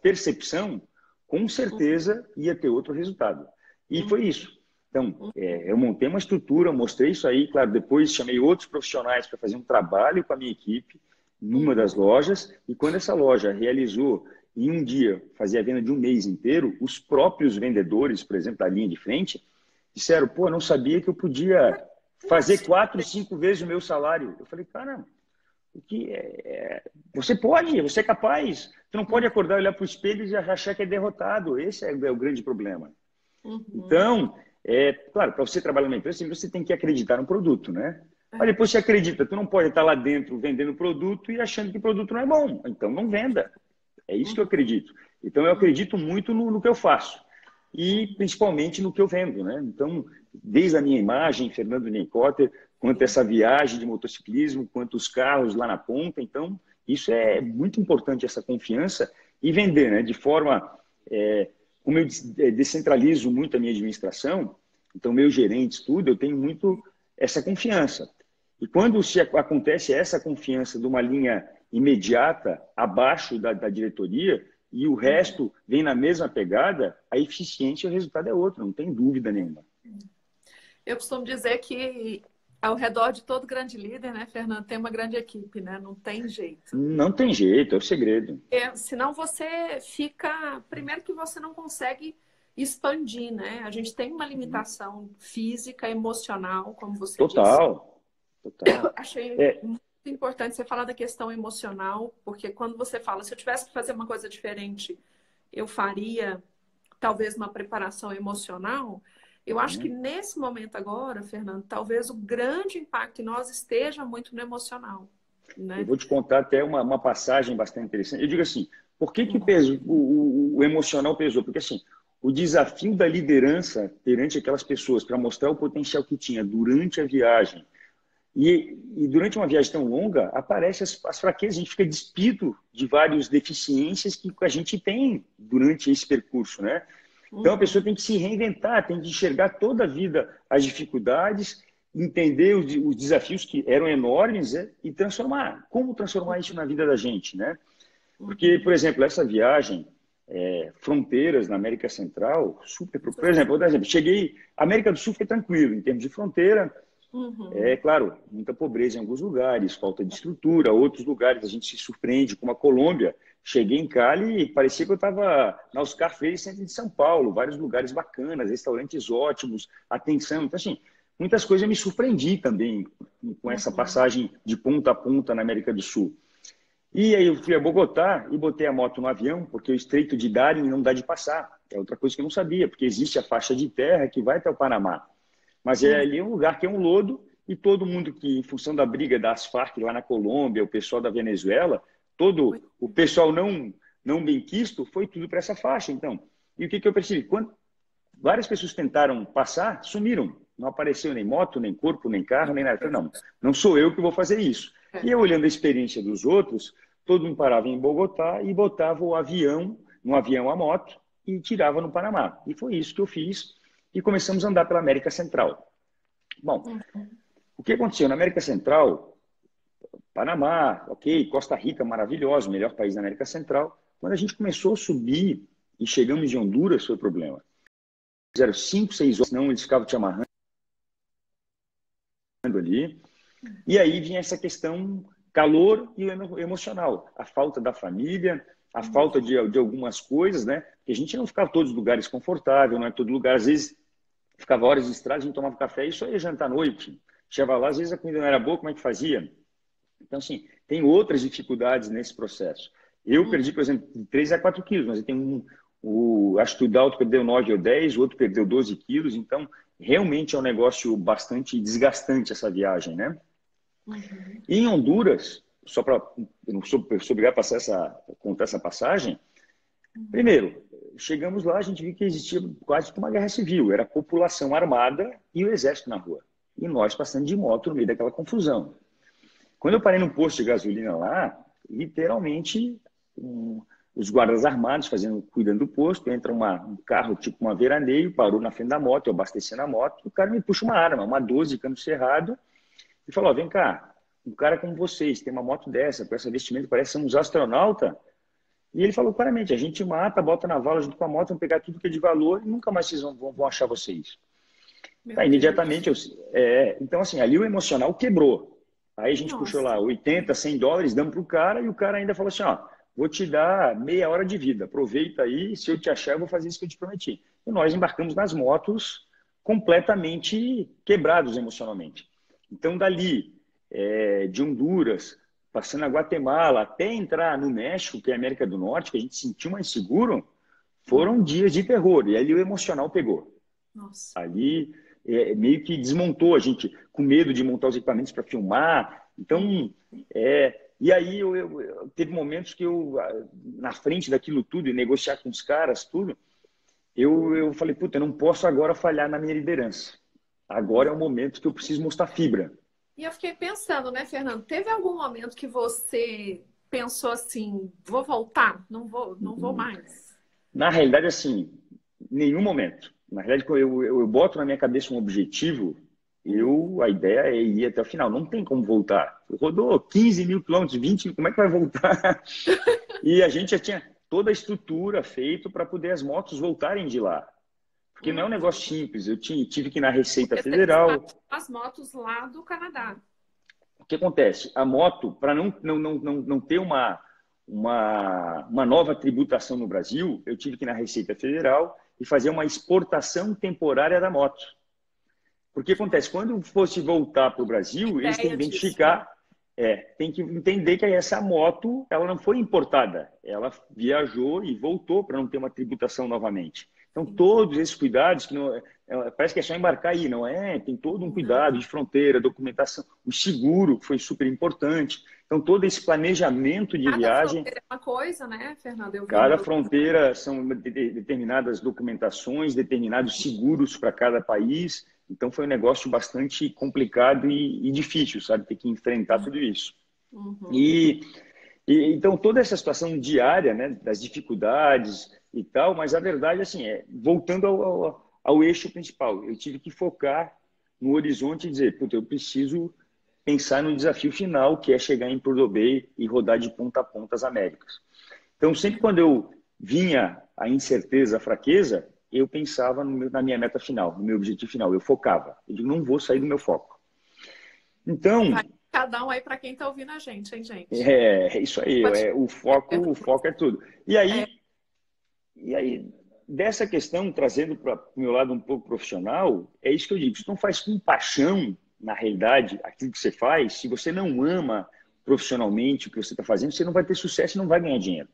percepção, com certeza ia ter outro resultado. E foi isso. Então, eu montei uma estrutura, mostrei isso aí, claro, depois chamei outros profissionais para fazer um trabalho com a minha equipe, numa das lojas, e quando essa loja realizou em um dia, fazia a venda de um mês inteiro, os próprios vendedores, por exemplo, da linha de frente, disseram, pô, não sabia que eu podia fazer 4, 5 vezes o meu salário. Eu falei, cara, você pode, você é capaz. Você não pode acordar, olhar para o espelho e achar que é derrotado. Esse é o grande problema. Então, claro, para você trabalhar numa empresa, você tem que acreditar no produto, né? Mas depois você acredita, tu não pode estar lá dentro vendendo produto e achando que o produto não é bom. Então não venda. É isso que eu acredito. Então eu acredito muito no que eu faço. E principalmente no que eu vendo, né? Então, desde a minha imagem, Fernando Nienkotter, quanto essa viagem de motociclismo, quanto os carros lá na ponta. Então, isso é muito importante, essa confiança. e vender, né? De forma, como eu descentralizo muito a minha administração, então meus gerentes, tudo, eu tenho muito essa confiança. E quando acontece essa confiança de uma linha imediata abaixo da diretoria e o resto vem na mesma pegada, a eficiência e o resultado é outro, não tem dúvida nenhuma. Eu costumo dizer que ao redor de todo grande líder, né, Fernando, tem uma grande equipe, né? Não tem jeito. Não tem jeito, é o segredo. Senão você fica... Primeiro que você não consegue expandir, né? A gente tem uma limitação física, emocional, como você disse. Total. Achei muito importante você falar da questão emocional, porque quando você fala, se eu tivesse que fazer uma coisa diferente, eu faria talvez uma preparação emocional. Eu acho que nesse momento agora, Fernando, talvez o grande impacto em nós esteja muito no emocional. Né? Eu vou te contar até uma passagem bastante interessante. Eu digo assim, por que o emocional pesou? Porque assim, o desafio da liderança perante aquelas pessoas para mostrar o potencial que tinha durante a viagem, e durante uma viagem tão longa, aparecem as fraquezas, a gente fica despido de várias deficiências que a gente tem durante esse percurso, né? Então a pessoa tem que se reinventar, tem que enxergar toda a vida as dificuldades, entender os desafios que eram enormes, né? E transformar. Como transformar isso na vida da gente, né? Porque, por exemplo, essa viagem, fronteiras na América Central, por exemplo, cheguei, América do Sul foi tranquilo em termos de fronteira. Claro, muita pobreza em alguns lugares, falta de estrutura, outros lugares a gente se surpreende, como a Colômbia. Cheguei em Cali e parecia que eu estava na Oscar Freire, centro de São Paulo, vários lugares bacanas, restaurantes ótimos, atenção. Então, assim, muitas coisas eu me surpreendi também com essa passagem de ponta a ponta na América do Sul. E aí eu fui a Bogotá e botei a moto no avião, porque o Estreito de Darien não dá de passar. É outra coisa que eu não sabia, porque existe a faixa de terra que vai até o Panamá. Mas ali é um lugar que é um lodo e todo mundo que, em função da briga das Farc lá na Colômbia, o pessoal da Venezuela, todo o pessoal não benquisto foi tudo para essa faixa. Então, e o que eu percebi? Quando várias pessoas tentaram passar, sumiram. Não apareceu nem moto, nem corpo, nem carro, nem nada. Eu falei, não sou eu que vou fazer isso. E eu, olhando a experiência dos outros, todo mundo parava em Bogotá e botava o avião, no avião a moto, e tirava no Panamá. E foi isso que eu fiz. E começamos a andar pela América Central. Bom, o que aconteceu? Na América Central, Panamá, ok, Costa Rica, maravilhoso, melhor país da América Central. Quando a gente começou a subir e chegamos em Honduras, foi o problema. Fizeram 5, 6 horas, não, eles ficavam te amarrando ali. E aí vinha essa questão calor e emocional. A falta da família, a falta de algumas coisas, né? Porque a gente não ficava em todos os lugares confortável, não é todo lugar. Às vezes, ficava horas de estrada, a gente tomava café e só ia jantar à noite. Chegava lá, às vezes a comida não era boa, como é que fazia? Então, assim, tem outras dificuldades nesse processo. Eu perdi, por exemplo, de 3 a 4 quilos, mas eu tenho acho que o Dalton perdeu 9 ou 10, o outro perdeu 12 quilos, então realmente é um negócio bastante desgastante essa viagem, né? E em Honduras, só para eu não sou obrigado a contar essa passagem, primeiro, chegamos lá, a gente viu que existia quase que uma guerra civil, era a população armada e o exército na rua. E nós passando de moto no meio daquela confusão. Quando eu parei no posto de gasolina lá, literalmente os guardas armados cuidando do posto, entra um carro tipo uma veraneio, parou na frente da moto, eu abasteci na moto, o cara me puxa uma arma, uma 12 cano cerrado, e falou, vem cá, um cara como vocês, tem uma moto dessa, com essa vestimenta, parece ser uns astronauta. E ele falou claramente, a gente mata, bota na vala junto com a moto, vão pegar tudo que é de valor e nunca mais vocês vão achar vocês. Tá, imediatamente, então assim, ali o emocional quebrou. Aí a gente puxou lá 80, 100 dólares, damos pro cara e o cara ainda falou assim, ó, vou te dar meia hora de vida, aproveita aí, se eu te achar eu vou fazer isso que eu te prometi. E nós embarcamos nas motos completamente quebrados emocionalmente. Então dali, de Honduras, passando a Guatemala, até entrar no México, que é a América do Norte, que a gente sentiu mais seguro, foram dias de terror. E ali o emocional pegou. Nossa. Ali meio que desmontou a gente, com medo de montar os equipamentos para filmar. Então, e aí teve momentos que na frente daquilo tudo, e negociar com os caras, tudo, eu falei, puta, eu não posso agora falhar na minha liderança. Agora é o momento que eu preciso mostrar fibra. E eu fiquei pensando, né, Fernando? Teve algum momento que você pensou assim, vou voltar? Não vou mais. Na realidade, assim, nenhum momento. Na realidade, quando eu boto na minha cabeça um objetivo, a ideia é ir até o final. Não tem como voltar. Rodou 15 mil quilômetros, 20 mil, como é que vai voltar? E a gente já tinha toda a estrutura feita para poder as motos voltarem de lá. Porque não é um negócio simples. Eu tive que ir na Receita Federal. As motos lá do Canadá. O que acontece? A moto, para não ter uma nova tributação no Brasil, eu tive que ir na Receita Federal e fazer uma exportação temporária da moto. Porque acontece? Quando fosse voltar para o Brasil, eles têm que identificar, tem que entender que essa moto ela não foi importada, ela viajou e voltou para não ter uma tributação novamente. Então, todos esses cuidados, que não, parece que é só embarcar aí, não é? Tem todo um cuidado de fronteira, documentação, o seguro foi super importante. Então, todo esse planejamento de viagem... Cada fronteira é uma coisa, né, Fernando? Cada fronteira são determinadas documentações, determinados seguros para cada país. Então, foi um negócio bastante complicado e difícil, sabe? Ter que enfrentar tudo isso. Então, toda essa situação diária, né, das dificuldades e tal, mas a verdade, assim, voltando ao eixo principal, eu tive que focar no horizonte e dizer, puta, eu preciso pensar no desafio final, que é chegar em Prudhoe Bay e rodar de ponta a ponta as Américas. Então, sempre quando eu vinha a incerteza, a fraqueza, eu pensava na minha meta final, no meu objetivo final, eu focava. Eu digo, não vou sair do meu foco. Então... Cada um aí para quem está ouvindo a gente, hein, gente? É isso aí, o foco é tudo. E aí, dessa questão, trazendo para o meu lado um pouco profissional, é isso que eu digo, se não faz com paixão, na realidade, aquilo que você faz, se você não ama profissionalmente o que você está fazendo, você não vai ter sucesso e não vai ganhar dinheiro.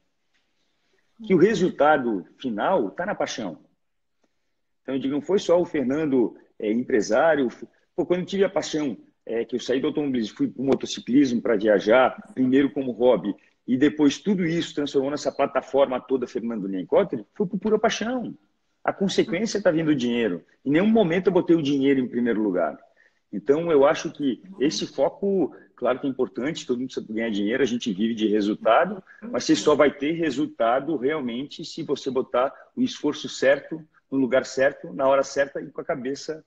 Que o resultado final está na paixão. Então, eu digo, não foi só o Fernando empresário. Pô, quando eu tive a paixão, que eu saí do automobilismo, fui para o motociclismo para viajar, primeiro como hobby, e depois tudo isso transformou nessa plataforma toda Fernando Nienkotter, foi por pura paixão. A consequência está vindo o dinheiro. Em nenhum momento eu botei o dinheiro em primeiro lugar. Então, eu acho que esse foco, claro que é importante, todo mundo precisa ganhar dinheiro, a gente vive de resultado, mas você só vai ter resultado realmente se você botar o esforço certo, no lugar certo, na hora certa e com a cabeça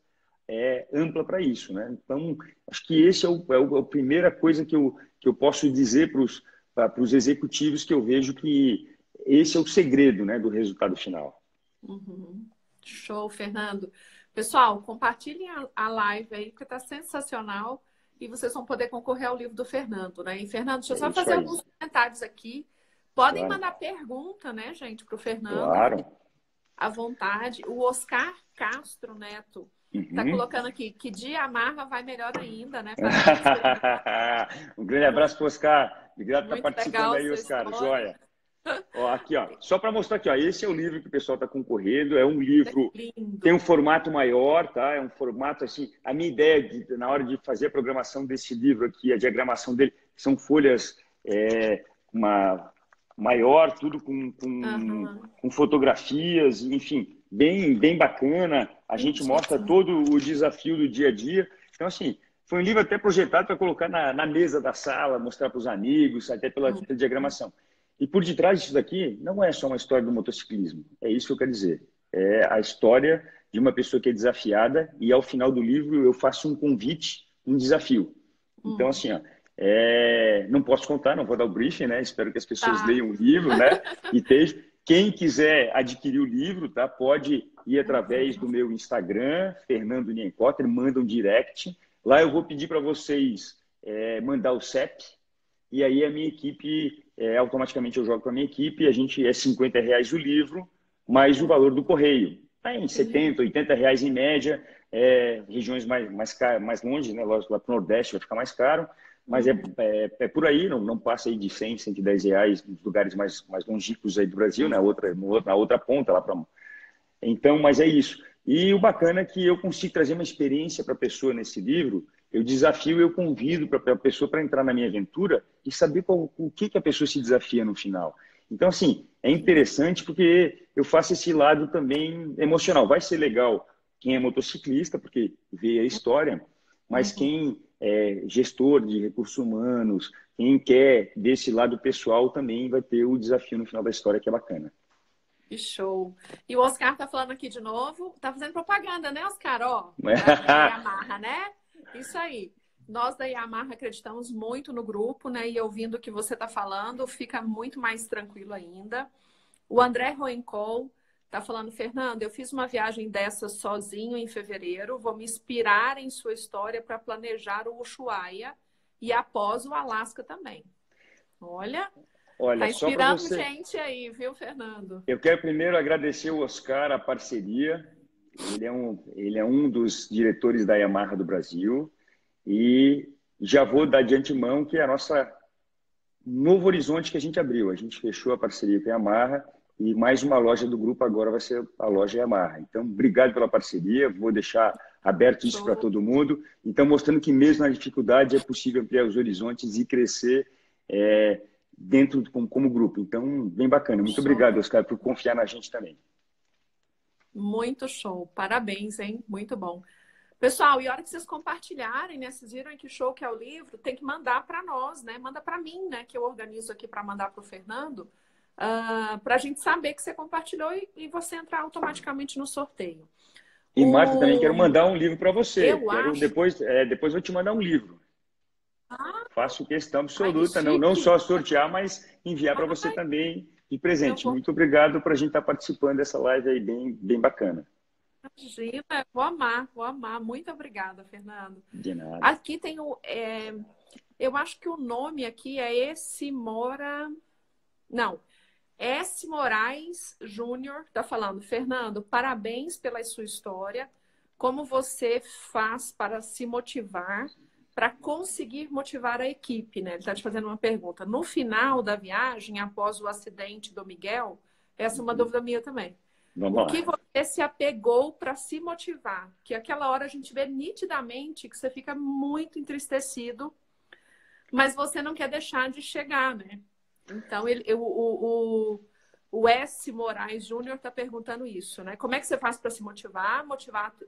ampla para isso, né? Então, acho que esse é a primeira coisa que eu posso dizer para os executivos, que eu vejo que esse é o segredo, né, do resultado final. Show, Fernando. Pessoal, compartilhem a live aí, porque está sensacional e vocês vão poder concorrer ao livro do Fernando, né? E, Fernando, deixa eu só fazer alguns comentários aqui. Podem mandar pergunta, né, gente, para o Fernando. Claro. À vontade. O Oscar Castro Neto está colocando aqui, que dia a Marva vai melhor ainda, né? Um grande abraço para o Oscar. Obrigado por estar participando aí, Oscar. História. Joia. Ó, aqui, ó, só para mostrar aqui, ó, esse é o livro que o pessoal está concorrendo, é um livro, tem um formato maior, tá? É um formato assim, a minha ideia na hora de fazer a programação desse livro aqui, a diagramação dele, são folhas maior, tudo com fotografias, enfim, bem bacana, a gente mostra todo o desafio do dia a dia, então assim, foi um livro até projetado para colocar na mesa da sala, mostrar para os amigos, até pela diagramação. E por detrás disso daqui, não é só uma história do motociclismo. É isso que eu quero dizer. É a história de uma pessoa que é desafiada e, ao final do livro, eu faço um convite, um desafio. Então, assim, ó, não posso contar, não vou dar o briefing, né? Espero que as pessoas leiam o livro, né? E quem quiser adquirir o livro, tá? Pode ir através do meu Instagram, Fernando Nienkotter, manda um direct. Lá eu vou pedir para vocês mandar o CEP. E aí a minha equipe, automaticamente eu jogo com a minha equipe, a gente R$50 o livro, mais o valor do correio. Está em R$70, R$80 em média, regiões mais longe, né? Lógico, lá para o Nordeste vai ficar mais caro, mas é por aí, não passa aí de R$100, R$110 nos lugares mais longínquos aí do Brasil, né? Na outra ponta lá para... Então, mas é isso. E o bacana é que eu consigo trazer uma experiência para a pessoa nesse livro. Eu desafio, eu convido para a pessoa para entrar na minha aventura e saber o que a pessoa se desafia no final. Então, assim, é interessante porque eu faço esse lado também emocional. Vai ser legal quem é motociclista, porque vê a história, mas quem gestor de recursos humanos, quem quer desse lado pessoal também vai ter o desafio no final da história, que é bacana. Que show. E o Oscar tá falando aqui de novo, tá fazendo propaganda, né, Oscar? Ó, da Yamaha, né? Isso aí. Nós da Yamaha acreditamos muito no grupo, né? E ouvindo o que você tá falando, fica muito mais tranquilo ainda. O André Roencol tá falando, Fernando, eu fiz uma viagem dessa sozinho em fevereiro, vou me inspirar em sua história para planejar o Ushuaia e após o Alasca também. Olha, tá Só para inspirando você. gente aí, viu, Fernando? Eu quero primeiro agradecer o Oscar a parceria. Ele é um dos diretores da Yamaha do Brasil e já vou dar de antemão que é a nossa novo horizonte que a gente abriu. A gente fechou a parceria com a Yamaha e mais uma loja do grupo agora vai ser a loja Yamaha. Então, obrigado pela parceria. Vou deixar aberto isso para todo mundo. Então, mostrando que mesmo na dificuldade é possível ampliar os horizontes e crescer dentro como grupo. Então, bem bacana. Muito obrigado, Oscar, por confiar na gente também. Muito show. Parabéns, hein? Muito bom. Pessoal, e a hora que vocês compartilharem, né? Vocês viram que show que é o livro, tem que mandar para nós, né? Manda para mim, né? Que eu organizo aqui para mandar para o Fernando, para a gente saber que você compartilhou e você entrar automaticamente no sorteio. E, Marta, também quero mandar um livro para você. Depois vou te mandar um livro. Faço questão absoluta, não só sortear, mas enviar para você também de presente. Muito obrigado por a gente estar participando dessa live aí bem bacana. Imagina, vou amar. Muito obrigada, Fernando. De nada. Aqui tem eu acho que o nome aqui é S. Moraes Júnior, tá falando, Fernando, parabéns pela sua história. Como você faz para se motivar, para conseguir motivar a equipe, né? Ele está te fazendo uma pergunta. No final da viagem, após o acidente do Miguel, essa é uma dúvida minha também. O que você se apegou para se motivar? Que aquela hora a gente vê nitidamente que você fica muito entristecido, mas você não quer deixar de chegar, né? Então, o S. Moraes Júnior está perguntando isso, né? Como é que você faz para se motivar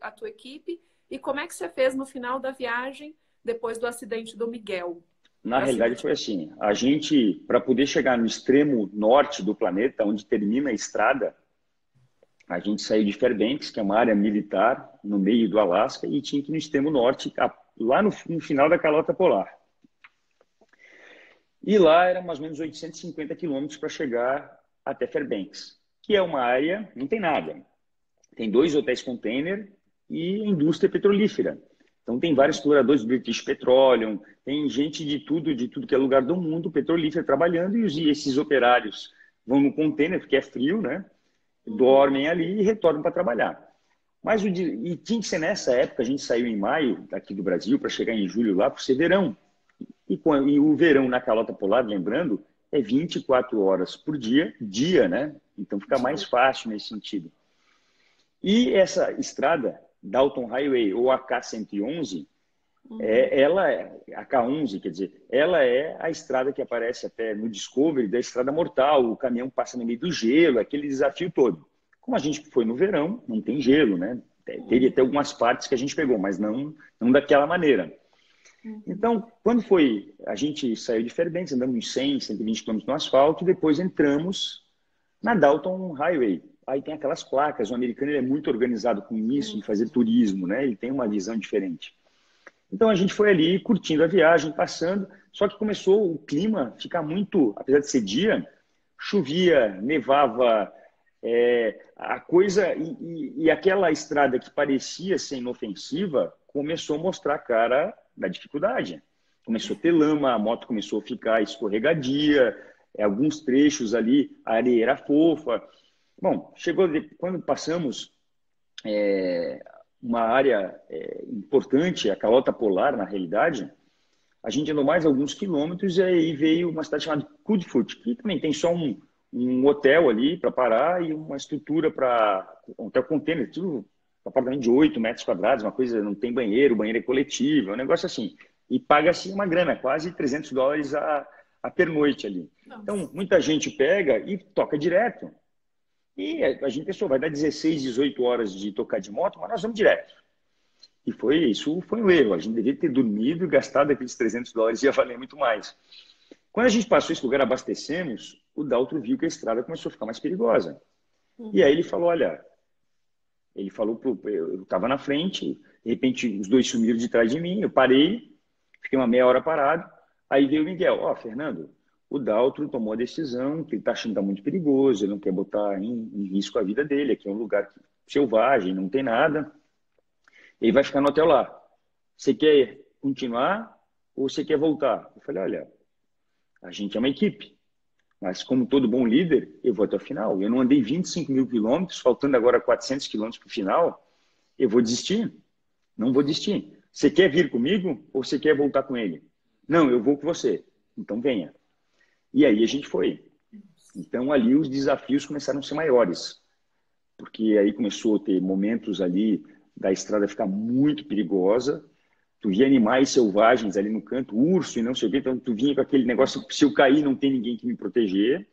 a tua equipe? E como é que você fez no final da viagem, depois do acidente do Miguel? Na realidade, foi assim. A gente, para poder chegar no extremo norte do planeta, onde termina a estrada, a gente saiu de Fairbanks, que é uma área militar, no meio do Alasca, e tinha que ir no extremo norte, lá no final da calota polar. E lá era mais ou menos 850 quilômetros para chegar até Fairbanks, que é uma área, não tem nada. Tem 2 hotéis container e indústria petrolífera. Então tem vários exploradores do British Petroleum, tem gente de tudo que é lugar do mundo, petrolífero, trabalhando, e esses operários vão no container, porque é frio, né? Dormem ali e retornam para trabalhar. E tinha que ser nessa época, a gente saiu em maio daqui do Brasil para chegar em julho lá, por ser verão. E o verão na calota polar, lembrando, é 24 horas por dia, né? Então fica mais fácil nesse sentido. E essa estrada, Dalton Highway ou AK-111, a K11, quer dizer, ela é a estrada que aparece até no Discovery da Estrada Mortal, o caminhão passa no meio do gelo, aquele desafio todo. Como a gente foi no verão, não tem gelo, né? Teria até algumas partes que a gente pegou, mas não daquela maneira. Então, a gente saiu de Fairbanks, andamos uns 100, 120 quilômetros no asfalto, e depois entramos na Dalton Highway. Aí tem aquelas placas, o americano ele é muito organizado com isso, em fazer turismo, né? Ele tem uma visão diferente. Então a gente foi ali curtindo a viagem, passando, só que começou o clima a ficar muito, apesar de ser dia, chovia, nevava, a coisa, e aquela estrada que parecia ser inofensiva, começou a mostrar a cara da dificuldade. Começou a ter lama, a moto começou a ficar escorregadia, alguns trechos ali, a areia era fofa. Bom, quando passamos uma área importante, a calota polar, na realidade, a gente andou mais alguns quilômetros e aí veio uma cidade chamada Coodfoot, que também tem só um hotel ali para parar e uma estrutura para um hotel container, tudo apartamento de 8 metros quadrados, uma coisa, não tem banheiro, o banheiro é coletivo, é um negócio assim. E paga-se uma grana, quase $300 a pernoite ali. Nossa. Então, muita gente pega e toca direto. E a gente pensou, vai dar 16, 18 horas de tocar de moto, mas nós vamos direto. Isso foi um erro. A gente deveria ter dormido e gastado aqueles $300, ia valer muito mais. Quando a gente passou esse lugar, abastecemos, o Daltro viu que a estrada começou a ficar mais perigosa. E aí ele falou, olha, eu estava na frente, de repente os dois sumiram de trás de mim, eu parei, fiquei uma meia hora parado, aí veio o Miguel, Fernando, o Daltro tomou a decisão que ele está achando que está muito perigoso, ele não quer botar em risco a vida dele, aqui é um lugar selvagem, não tem nada, ele vai ficar no hotel lá. Você quer continuar ou você quer voltar? Eu falei, olha, a gente é uma equipe, mas como todo bom líder, eu vou até o final. Eu não andei 25 mil quilômetros, faltando agora 400 quilômetros para o final, eu vou desistir. Não vou desistir. Você quer vir comigo ou você quer voltar com ele? Não, eu vou com você. Então venha. E aí a gente foi. Então ali os desafios começaram a ser maiores, porque aí começou a ter momentos ali da estrada ficar muito perigosa. Tu via animais selvagens ali no canto, urso e não sei o quê, então tu vinha com aquele negócio, se eu cair não tem ninguém que me proteger.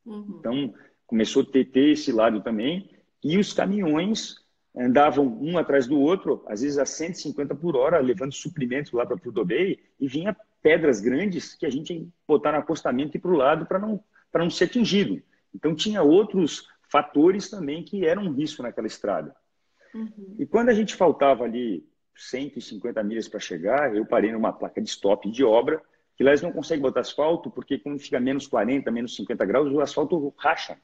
Então começou a ter esse lado também. E os caminhões andavam um atrás do outro, às vezes a 150 por hora, levando suprimentos lá para Prudhoe Bay, e vinha pedras grandes que a gente ia botar no acostamento e para o lado para não ser atingido. Então tinha outros fatores também que eram um risco naquela estrada. E quando a gente faltava ali 150 milhas para chegar, eu parei numa placa de stop de obra, que lá eles não conseguem botar asfalto, porque quando fica menos 40, menos 50 graus, o asfalto racha.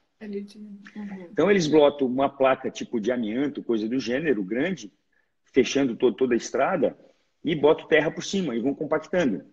Então eles botam uma placa tipo de amianto, coisa do gênero, grande, fechando toda a estrada, e botam terra por cima e vão compactando.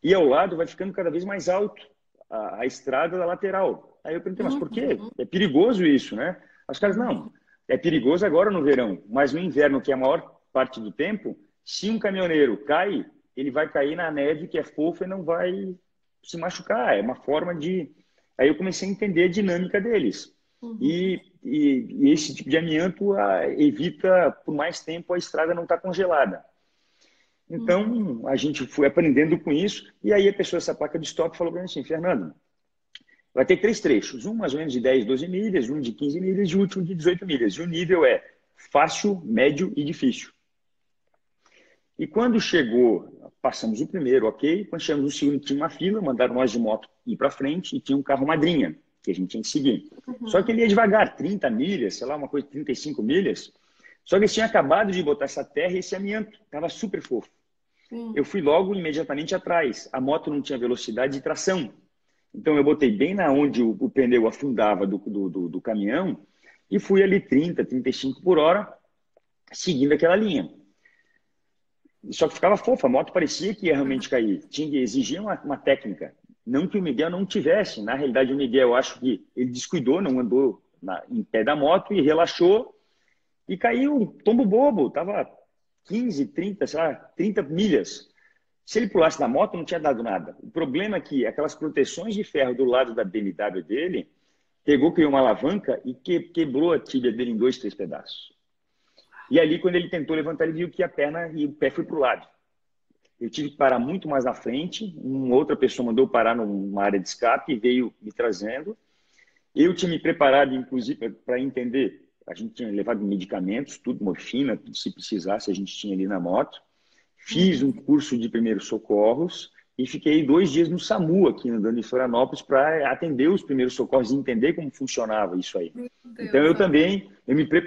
E ao lado vai ficando cada vez mais alto a estrada da lateral. Aí eu perguntei, mas por quê? É perigoso isso, né? Os caras, não, é perigoso agora no verão, mas no inverno, que é a maior parte do tempo, se um caminhoneiro cai, ele vai cair na neve que é fofa e não vai se machucar. É uma forma de... Aí eu comecei a entender a dinâmica deles. E esse tipo de amianto evita, por mais tempo, a estrada não estar congelada. Então, a gente foi aprendendo com isso, e aí a pessoa, essa placa de stop, falou para mim assim, Fernando, vai ter 3 trechos, um mais ou menos de 10, 12 milhas, um de 15 milhas e o último de 18 milhas. E o nível é fácil, médio e difícil. E quando chegou, passamos o primeiro, ok? Quando chegamos no segundo, tinha uma fila, mandaram nós de moto ir para frente e tinha um carro madrinha, que a gente tinha que seguir. Só que ele ia devagar, 30 milhas, sei lá, uma coisa, 35 milhas. Só que eles tinham acabado de botar essa terra e esse amianto, estava super fofo. Eu fui logo imediatamente atrás. A moto não tinha velocidade de tração. Então eu botei bem na onde o pneu afundava do caminhão e fui ali 30, 35 por hora, seguindo aquela linha. Só que ficava fofa, a moto parecia que ia realmente cair. Tinha que exigir uma técnica. Não que o Miguel não tivesse. Na realidade, o Miguel, eu acho que ele descuidou, não andou em pé da moto e relaxou e caiu, tombo bobo. Tava 15, 30, sei lá, 30 milhas. Se ele pulasse da moto, não tinha dado nada. O problema é que aquelas proteções de ferro do lado da BMW dele pegou, criou uma alavanca e quebrou a tíbia dele em 2, 3 pedaços. E ali, quando ele tentou levantar, ele viu que a perna e o pé foi para o lado. Eu tive que parar muito mais na frente. Uma outra pessoa mandou parar numa área de escape e veio me trazendo. Eu tinha me preparado, inclusive, para entender. A gente tinha levado medicamentos, tudo, morfina, tudo se precisasse, a gente tinha ali na moto. Fiz um curso de primeiros socorros e fiquei 2 dias no SAMU aqui andando em Florianópolis para atender os primeiros socorros e entender como funcionava isso aí. Então eu também,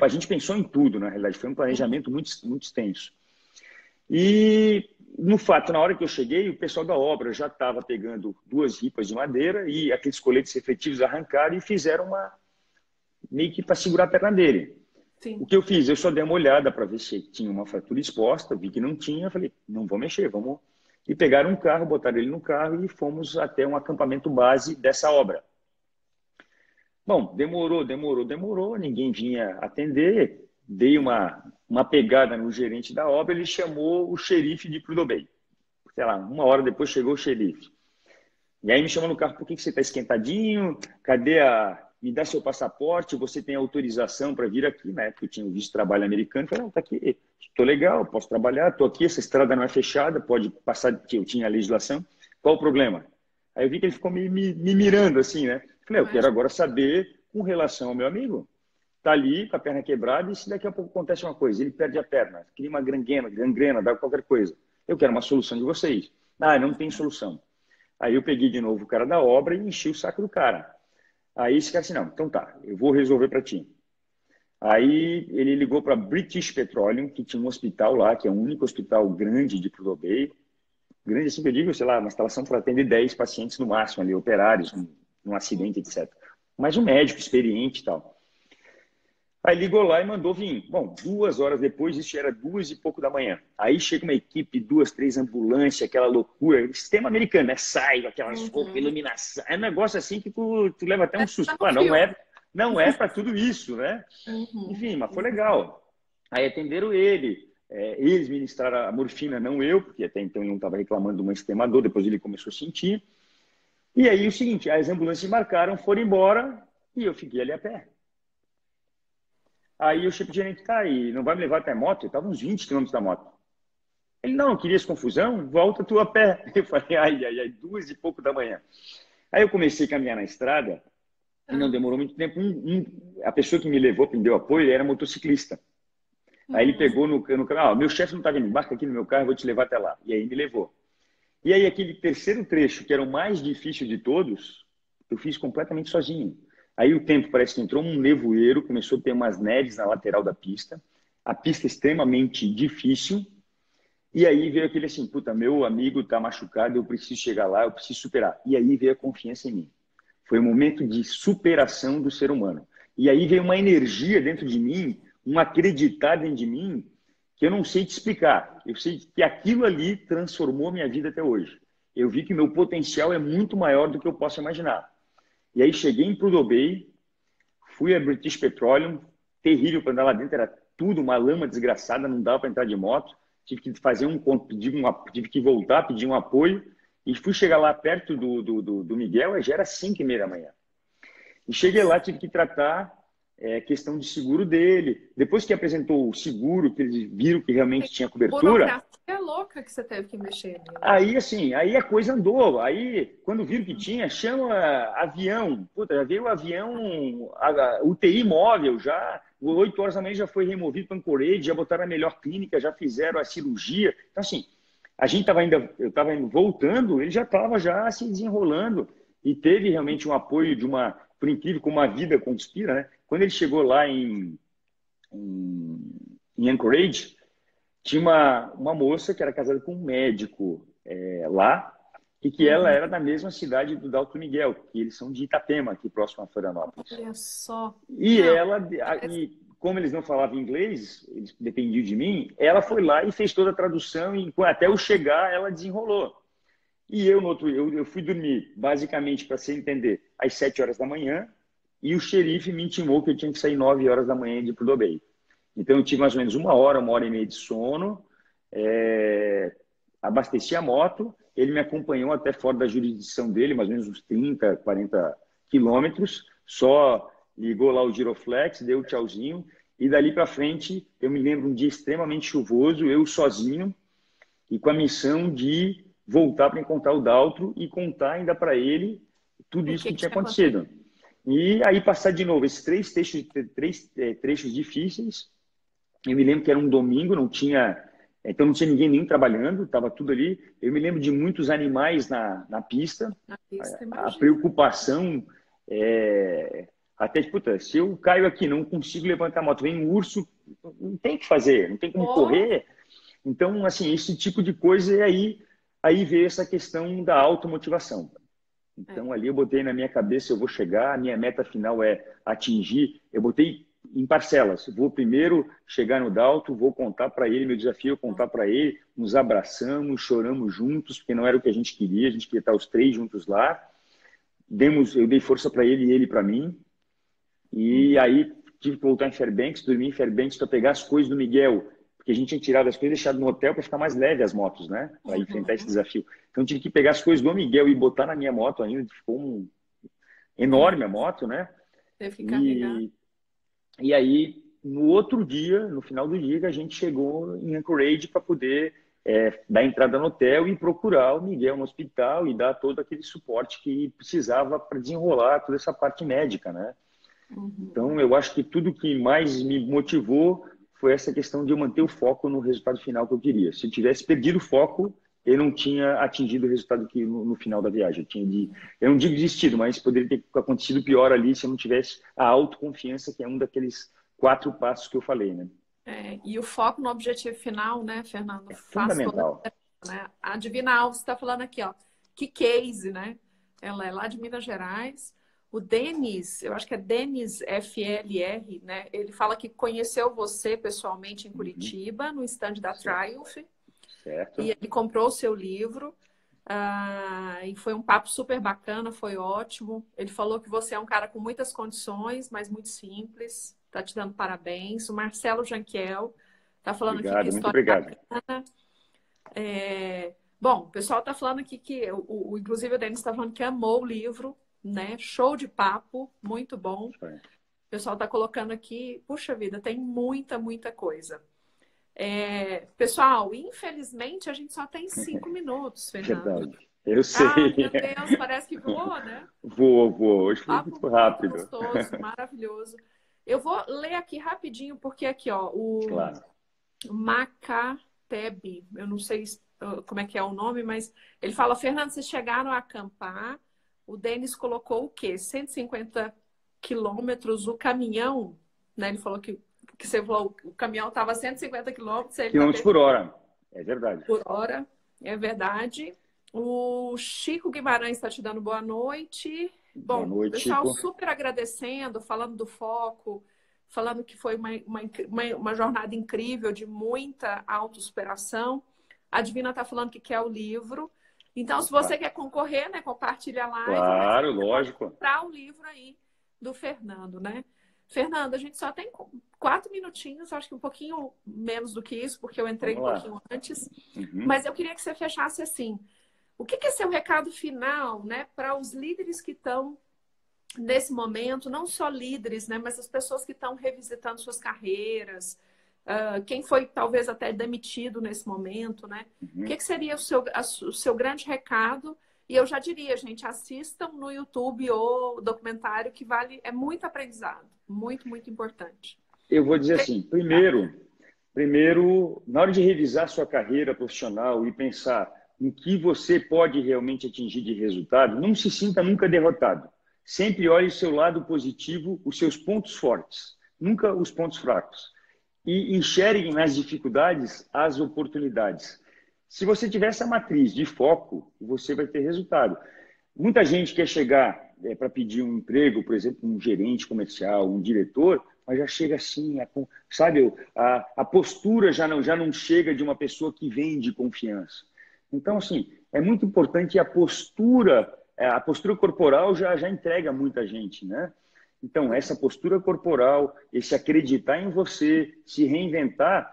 a gente pensou em tudo, na realidade, foi um planejamento muito, muito extenso. E no fato, na hora que eu cheguei, o pessoal da obra já estava pegando 2 ripas de madeira e aqueles coletes refletivos arrancaram e fizeram meio que para segurar a perna dele. Sim. O que eu fiz? Eu só dei uma olhada para ver se tinha uma fratura exposta, vi que não tinha, falei, não vou mexer, vamos... E pegaram um carro, botaram ele no carro e fomos até um acampamento base dessa obra. Bom, demorou, ninguém vinha atender, dei uma pegada no gerente da obra, ele chamou o xerife de Prudhoe Bay. Sei lá, 1 hora depois chegou o xerife. E aí me chamou no carro, por que você está esquentadinho? Me dá seu passaporte, você tem autorização para vir aqui, né? Porque eu tinha visto trabalho americano, falei, não, tá aqui, estou legal, posso trabalhar, estou aqui, essa estrada não é fechada, pode passar, que eu tinha a legislação, qual o problema? Aí eu vi que ele ficou me mirando assim, né? Falei, eu quero agora saber com relação ao meu amigo. tá ali com a perna quebrada e se daqui a pouco acontece uma coisa, ele perde a perna, cria uma gangrena, dá qualquer coisa. Eu quero uma solução de vocês. Ah, não tem solução. Aí eu peguei de novo o cara da obra e enchi o saco do cara. Aí esse cara disse, não, então tá, eu vou resolver para ti. Aí ele ligou para British Petroleum, que tinha um hospital lá, que é o único hospital grande de Prudhoe Bay. Grande assim que eu digo, sei lá, uma instalação para atender 10 pacientes no máximo ali, operários, num acidente, etc. Mas um médico experiente e tal. Aí ligou lá e mandou vir. Bom, 2 horas depois, isso já era 2 e pouco da manhã. Aí chega uma equipe, 2, 3 ambulâncias, aquela loucura. Sistema americano, né? Sai, aquelas roupas, iluminação. É um negócio assim que tu leva até um susto. Ah, não é para tudo isso, né? Enfim, mas foi legal. Aí atenderam ele. Eles ministraram a morfina, não eu, porque até então ele não estava reclamando de uma extremador, depois ele começou a sentir. E aí o seguinte, as ambulâncias marcaram, foram embora e eu fiquei ali a pé. Aí o chefe gerente, tá aí, não vai me levar até a moto? Eu estava uns 20 quilômetros da moto. Ele, não, querias confusão? Volta tu a pé. Eu falei, ai, 2 e pouco da manhã. Aí eu comecei a caminhar na estrada e não demorou muito tempo. A pessoa que me levou, que me deu apoio, ele era motociclista. Aí ele pegou no carro, meu chefe não está vindo, embarca aqui no meu carro, eu vou te levar até lá. E aí me levou. E aí aquele terceiro trecho, que era o mais difícil de todos, eu fiz completamente sozinho. Aí o tempo parece que entrou um nevoeiro, começou a ter umas neves na lateral da pista, a pista extremamente difícil, e aí veio aquele assim, puta, meu amigo está machucado, eu preciso chegar lá, eu preciso superar. E aí veio a confiança em mim. Foi um momento de superação do ser humano. E aí veio uma energia dentro de mim, um acreditar dentro de mim, que eu não sei te explicar. Eu sei que aquilo ali transformou minha vida até hoje. Eu vi que meu potencial é muito maior do que eu posso imaginar. E aí cheguei em Prudhoe Bay, fui a British Petroleum, terrível para andar lá dentro, era tudo uma lama desgraçada, não dava para entrar de moto. Tive que fazer tive que voltar, pedir um apoio. E fui chegar lá perto do Miguel, já era 5h30 da manhã. E cheguei lá, tive que tratar questão de seguro dele. Depois que apresentou o seguro, que eles viram que realmente tinha cobertura... Burocracia louca que você teve que mexer. Né? Aí, assim, aí a coisa andou. Aí, quando viram que tinha, chama avião. Puta, já veio o avião, UTI móvel, já 8 horas da manhã já foi removido para Anchorage, já botaram a melhor clínica, já fizeram a cirurgia. Então, assim, eu estava voltando, ele já estava já se desenrolando. E teve realmente um apoio de uma, por incrível como a vida conspira, né? Quando ele chegou lá em Anchorage, tinha uma moça que era casada com um médico lá, e que ela era da mesma cidade do Dalto Miguel, que eles são de Itapema, aqui próximo a Florianópolis. Olha só. E como eles não falavam inglês, eles dependiam de mim, ela foi lá e fez toda a tradução, e até eu chegar, ela desenrolou. E eu fui dormir, basicamente, para se entender, às 7 horas da manhã, e o xerife me intimou que eu tinha que sair 9 horas da manhã de Prudhoe Bay. Então, eu tive mais ou menos 1 hora e meia de sono, abasteci a moto, ele me acompanhou até fora da jurisdição dele, mais ou menos uns 30, 40 quilômetros, só ligou lá o giroflex, deu o tchauzinho, e dali para frente, eu me lembro um dia extremamente chuvoso, eu sozinho, e com a missão de voltar para encontrar o Daltro e contar ainda para ele tudo isso que tinha acontecido. E aí passar de novo esses três trechos difíceis. Eu me lembro que era um domingo, então não tinha ninguém nem trabalhando, estava tudo ali. Eu me lembro de muitos animais na pista. A preocupação, até, puta, se eu caio aqui, não consigo levantar a moto, vem um urso, não tem o que fazer, não tem como correr. Então, assim, esse tipo de coisa, e aí veio essa questão da automotivação. Então, ali eu botei na minha cabeça, eu vou chegar, a minha meta final é atingir, eu botei em parcelas. Vou primeiro chegar no Dalto, vou contar para ele, meu desafio é contar para ele, nos abraçamos, choramos juntos, porque não era o que a gente queria estar os 3 juntos lá. Eu dei força para ele e ele para mim. E aí tive que voltar em Fairbanks, dormir em Fairbanks para pegar as coisas do Miguel, porque a gente tinha tirado as coisas e deixado no hotel para ficar mais leve as motos, né? Para enfrentar esse desafio. Então tive que pegar as coisas do Miguel e botar na minha moto ainda, ficou enorme a moto, né? Teve que carregar. E aí, no outro dia, no final do dia, a gente chegou em Anchorage para poder dar entrada no hotel e procurar o Miguel no hospital e dar todo aquele suporte que precisava para desenrolar toda essa parte médica, né? Uhum. Então, eu acho que tudo que mais me motivou foi essa questão de eu manter o foco no resultado final que eu queria. Se eu tivesse perdido o foco, eu não tinha atingido o resultado que no final da viagem. Eu não digo desistido, mas poderia ter acontecido pior ali se eu não tivesse a autoconfiança, que é um daqueles 4 passos que eu falei, né? E o foco no objetivo final, né, Fernando, É faz toda a fundamental. diferença, né? A Divina Alves está falando aqui, ó, que case, né? Ela é lá de Minas Gerais. O Denis, eu acho que é Denis FLR, né? Ele fala que conheceu você pessoalmente em Uhum. Curitiba, no stand da Certo. Triumph, e Certo. ele comprou o seu livro. E foi um papo super bacana, foi ótimo. Ele falou que você é um cara com muitas condições, mas muito simples. Tá te dando parabéns. O Marcelo Janquiel tá falando aqui que a Obrigado, muito história é obrigado. bacana. Bom, o pessoal tá falando aqui que, inclusive o Denis está falando que amou o livro, né? Show de papo, muito bom. Isso aí. O pessoal tá colocando aqui, puxa vida, tem muita, muita coisa. Pessoal, infelizmente a gente só tem 5 minutos, Fernando. Verdade. Eu Ah, meu sei. Deus, parece que voou, né? Vou. Hoje foi Papo muito muito rápido. gostoso, maravilhoso. Eu vou ler aqui rapidinho, porque aqui, ó, o Claro. Macatebe, eu não sei como é que é o nome, mas ele fala, Fernando, vocês chegaram a acampar, o Denis colocou o quê? 150 quilômetros, o caminhão, né? Ele falou que você falou, o caminhão estava 150 quilômetros, ele está Quilômetros por hora. É verdade. por hora, é verdade. O Chico Guimarães está te dando boa noite. Boa Bom, noite, pessoal, Chico. super agradecendo, falando do foco, falando que foi uma jornada incrível de muita autossuperação. A Divina está falando que quer o livro. Então, se você Opa. quer concorrer, né, compartilha a live, mas Claro, você pode lógico. comprar o livro aí do Fernando, né? Fernando, a gente só tem 4 minutinhos, acho que um pouquinho menos do que isso, porque eu entrei Vamos um lá. pouquinho antes. Uhum. Mas eu queria que você fechasse assim. O que é seu recado final, né, para os líderes que estão nesse momento, não só líderes, né, mas as pessoas que estão revisitando suas carreiras, quem foi talvez até demitido nesse momento, né? O Uhum. que seria o seu grande recado? E eu já diria, gente, assistam no YouTube o documentário que é muito aprendizado, muito, muito importante. Eu vou dizer assim, primeiro, na hora de revisar sua carreira profissional e pensar em que você pode realmente atingir de resultado, não se sinta nunca derrotado. Sempre olhe o seu lado positivo, os seus pontos fortes, nunca os pontos fracos. E enxergue nas dificuldades as oportunidades. Se você tiver essa matriz de foco, você vai ter resultado. Muita gente quer chegar para pedir um emprego, por exemplo, um gerente comercial, um diretor, mas já chega assim, sabe, a postura já não chega de uma pessoa que vende confiança. Então, assim, é muito importante a postura corporal já entrega muita gente, né? Então, essa postura corporal, esse acreditar em você, se reinventar,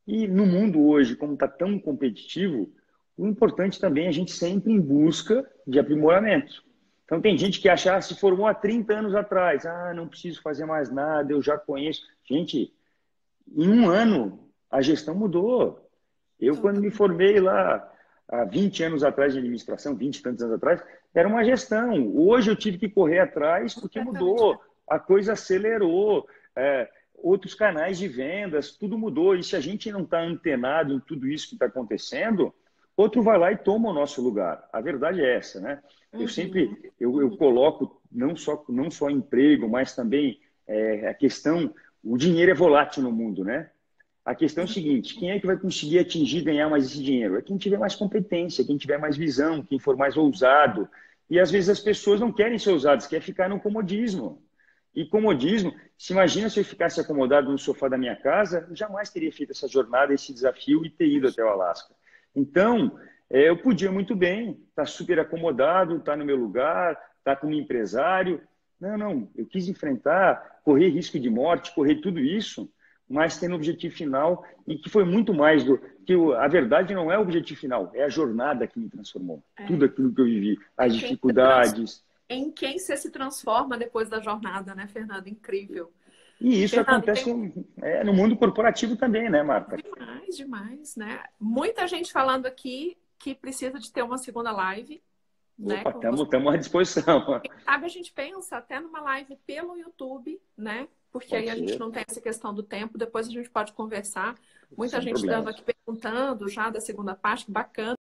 e no mundo hoje, como está tão competitivo, o importante também é a gente sempre em busca de aprimoramento. Então, tem gente que acha, se formou há 30 anos atrás, não preciso fazer mais nada, eu já conheço. Gente, em um ano, a gestão mudou. Eu, quando me formei lá, há 20 anos atrás de administração, 20 e tantos anos atrás, era uma gestão. Hoje eu tive que correr atrás porque mudou. A coisa acelerou. Outros canais de vendas, tudo mudou. E se a gente não está antenado em tudo isso que está acontecendo, outro vai lá e toma o nosso lugar. A verdade é essa, né? Eu coloco não só emprego, mas também a questão, o dinheiro é volátil no mundo, né? A questão é a seguinte, quem é que vai conseguir atingir e ganhar mais esse dinheiro? É quem tiver mais competência, quem tiver mais visão, quem for mais ousado. E às vezes as pessoas não querem ser ousadas, querem ficar no comodismo. E comodismo, se imagina se eu ficasse acomodado no sofá da minha casa, eu jamais teria feito essa jornada, esse desafio e ter ido até o Alasca. Então, eu podia muito bem estar super acomodado, estar no meu lugar, estar como empresário. Não, eu quis enfrentar, correr risco de morte, correr tudo isso, mas tendo um objetivo final e que foi muito mais do que a verdade não é o objetivo final, é a jornada que me transformou. Tudo aquilo que eu vivi, as dificuldades. Em quem você se transforma depois da jornada, né, Fernando? Incrível. E isso Fernando, acontece no mundo corporativo também, né, Marta? Demais, né? Muita gente falando aqui que precisa de ter uma segunda live, né? Opa, estamos à disposição. Quem sabe a gente pensa até numa live pelo YouTube, né? Porque Pode aí a gente ser, não tem essa questão do tempo, depois a gente pode conversar. Muita sem gente dando problemas. aqui perguntando já da segunda parte, que bacana.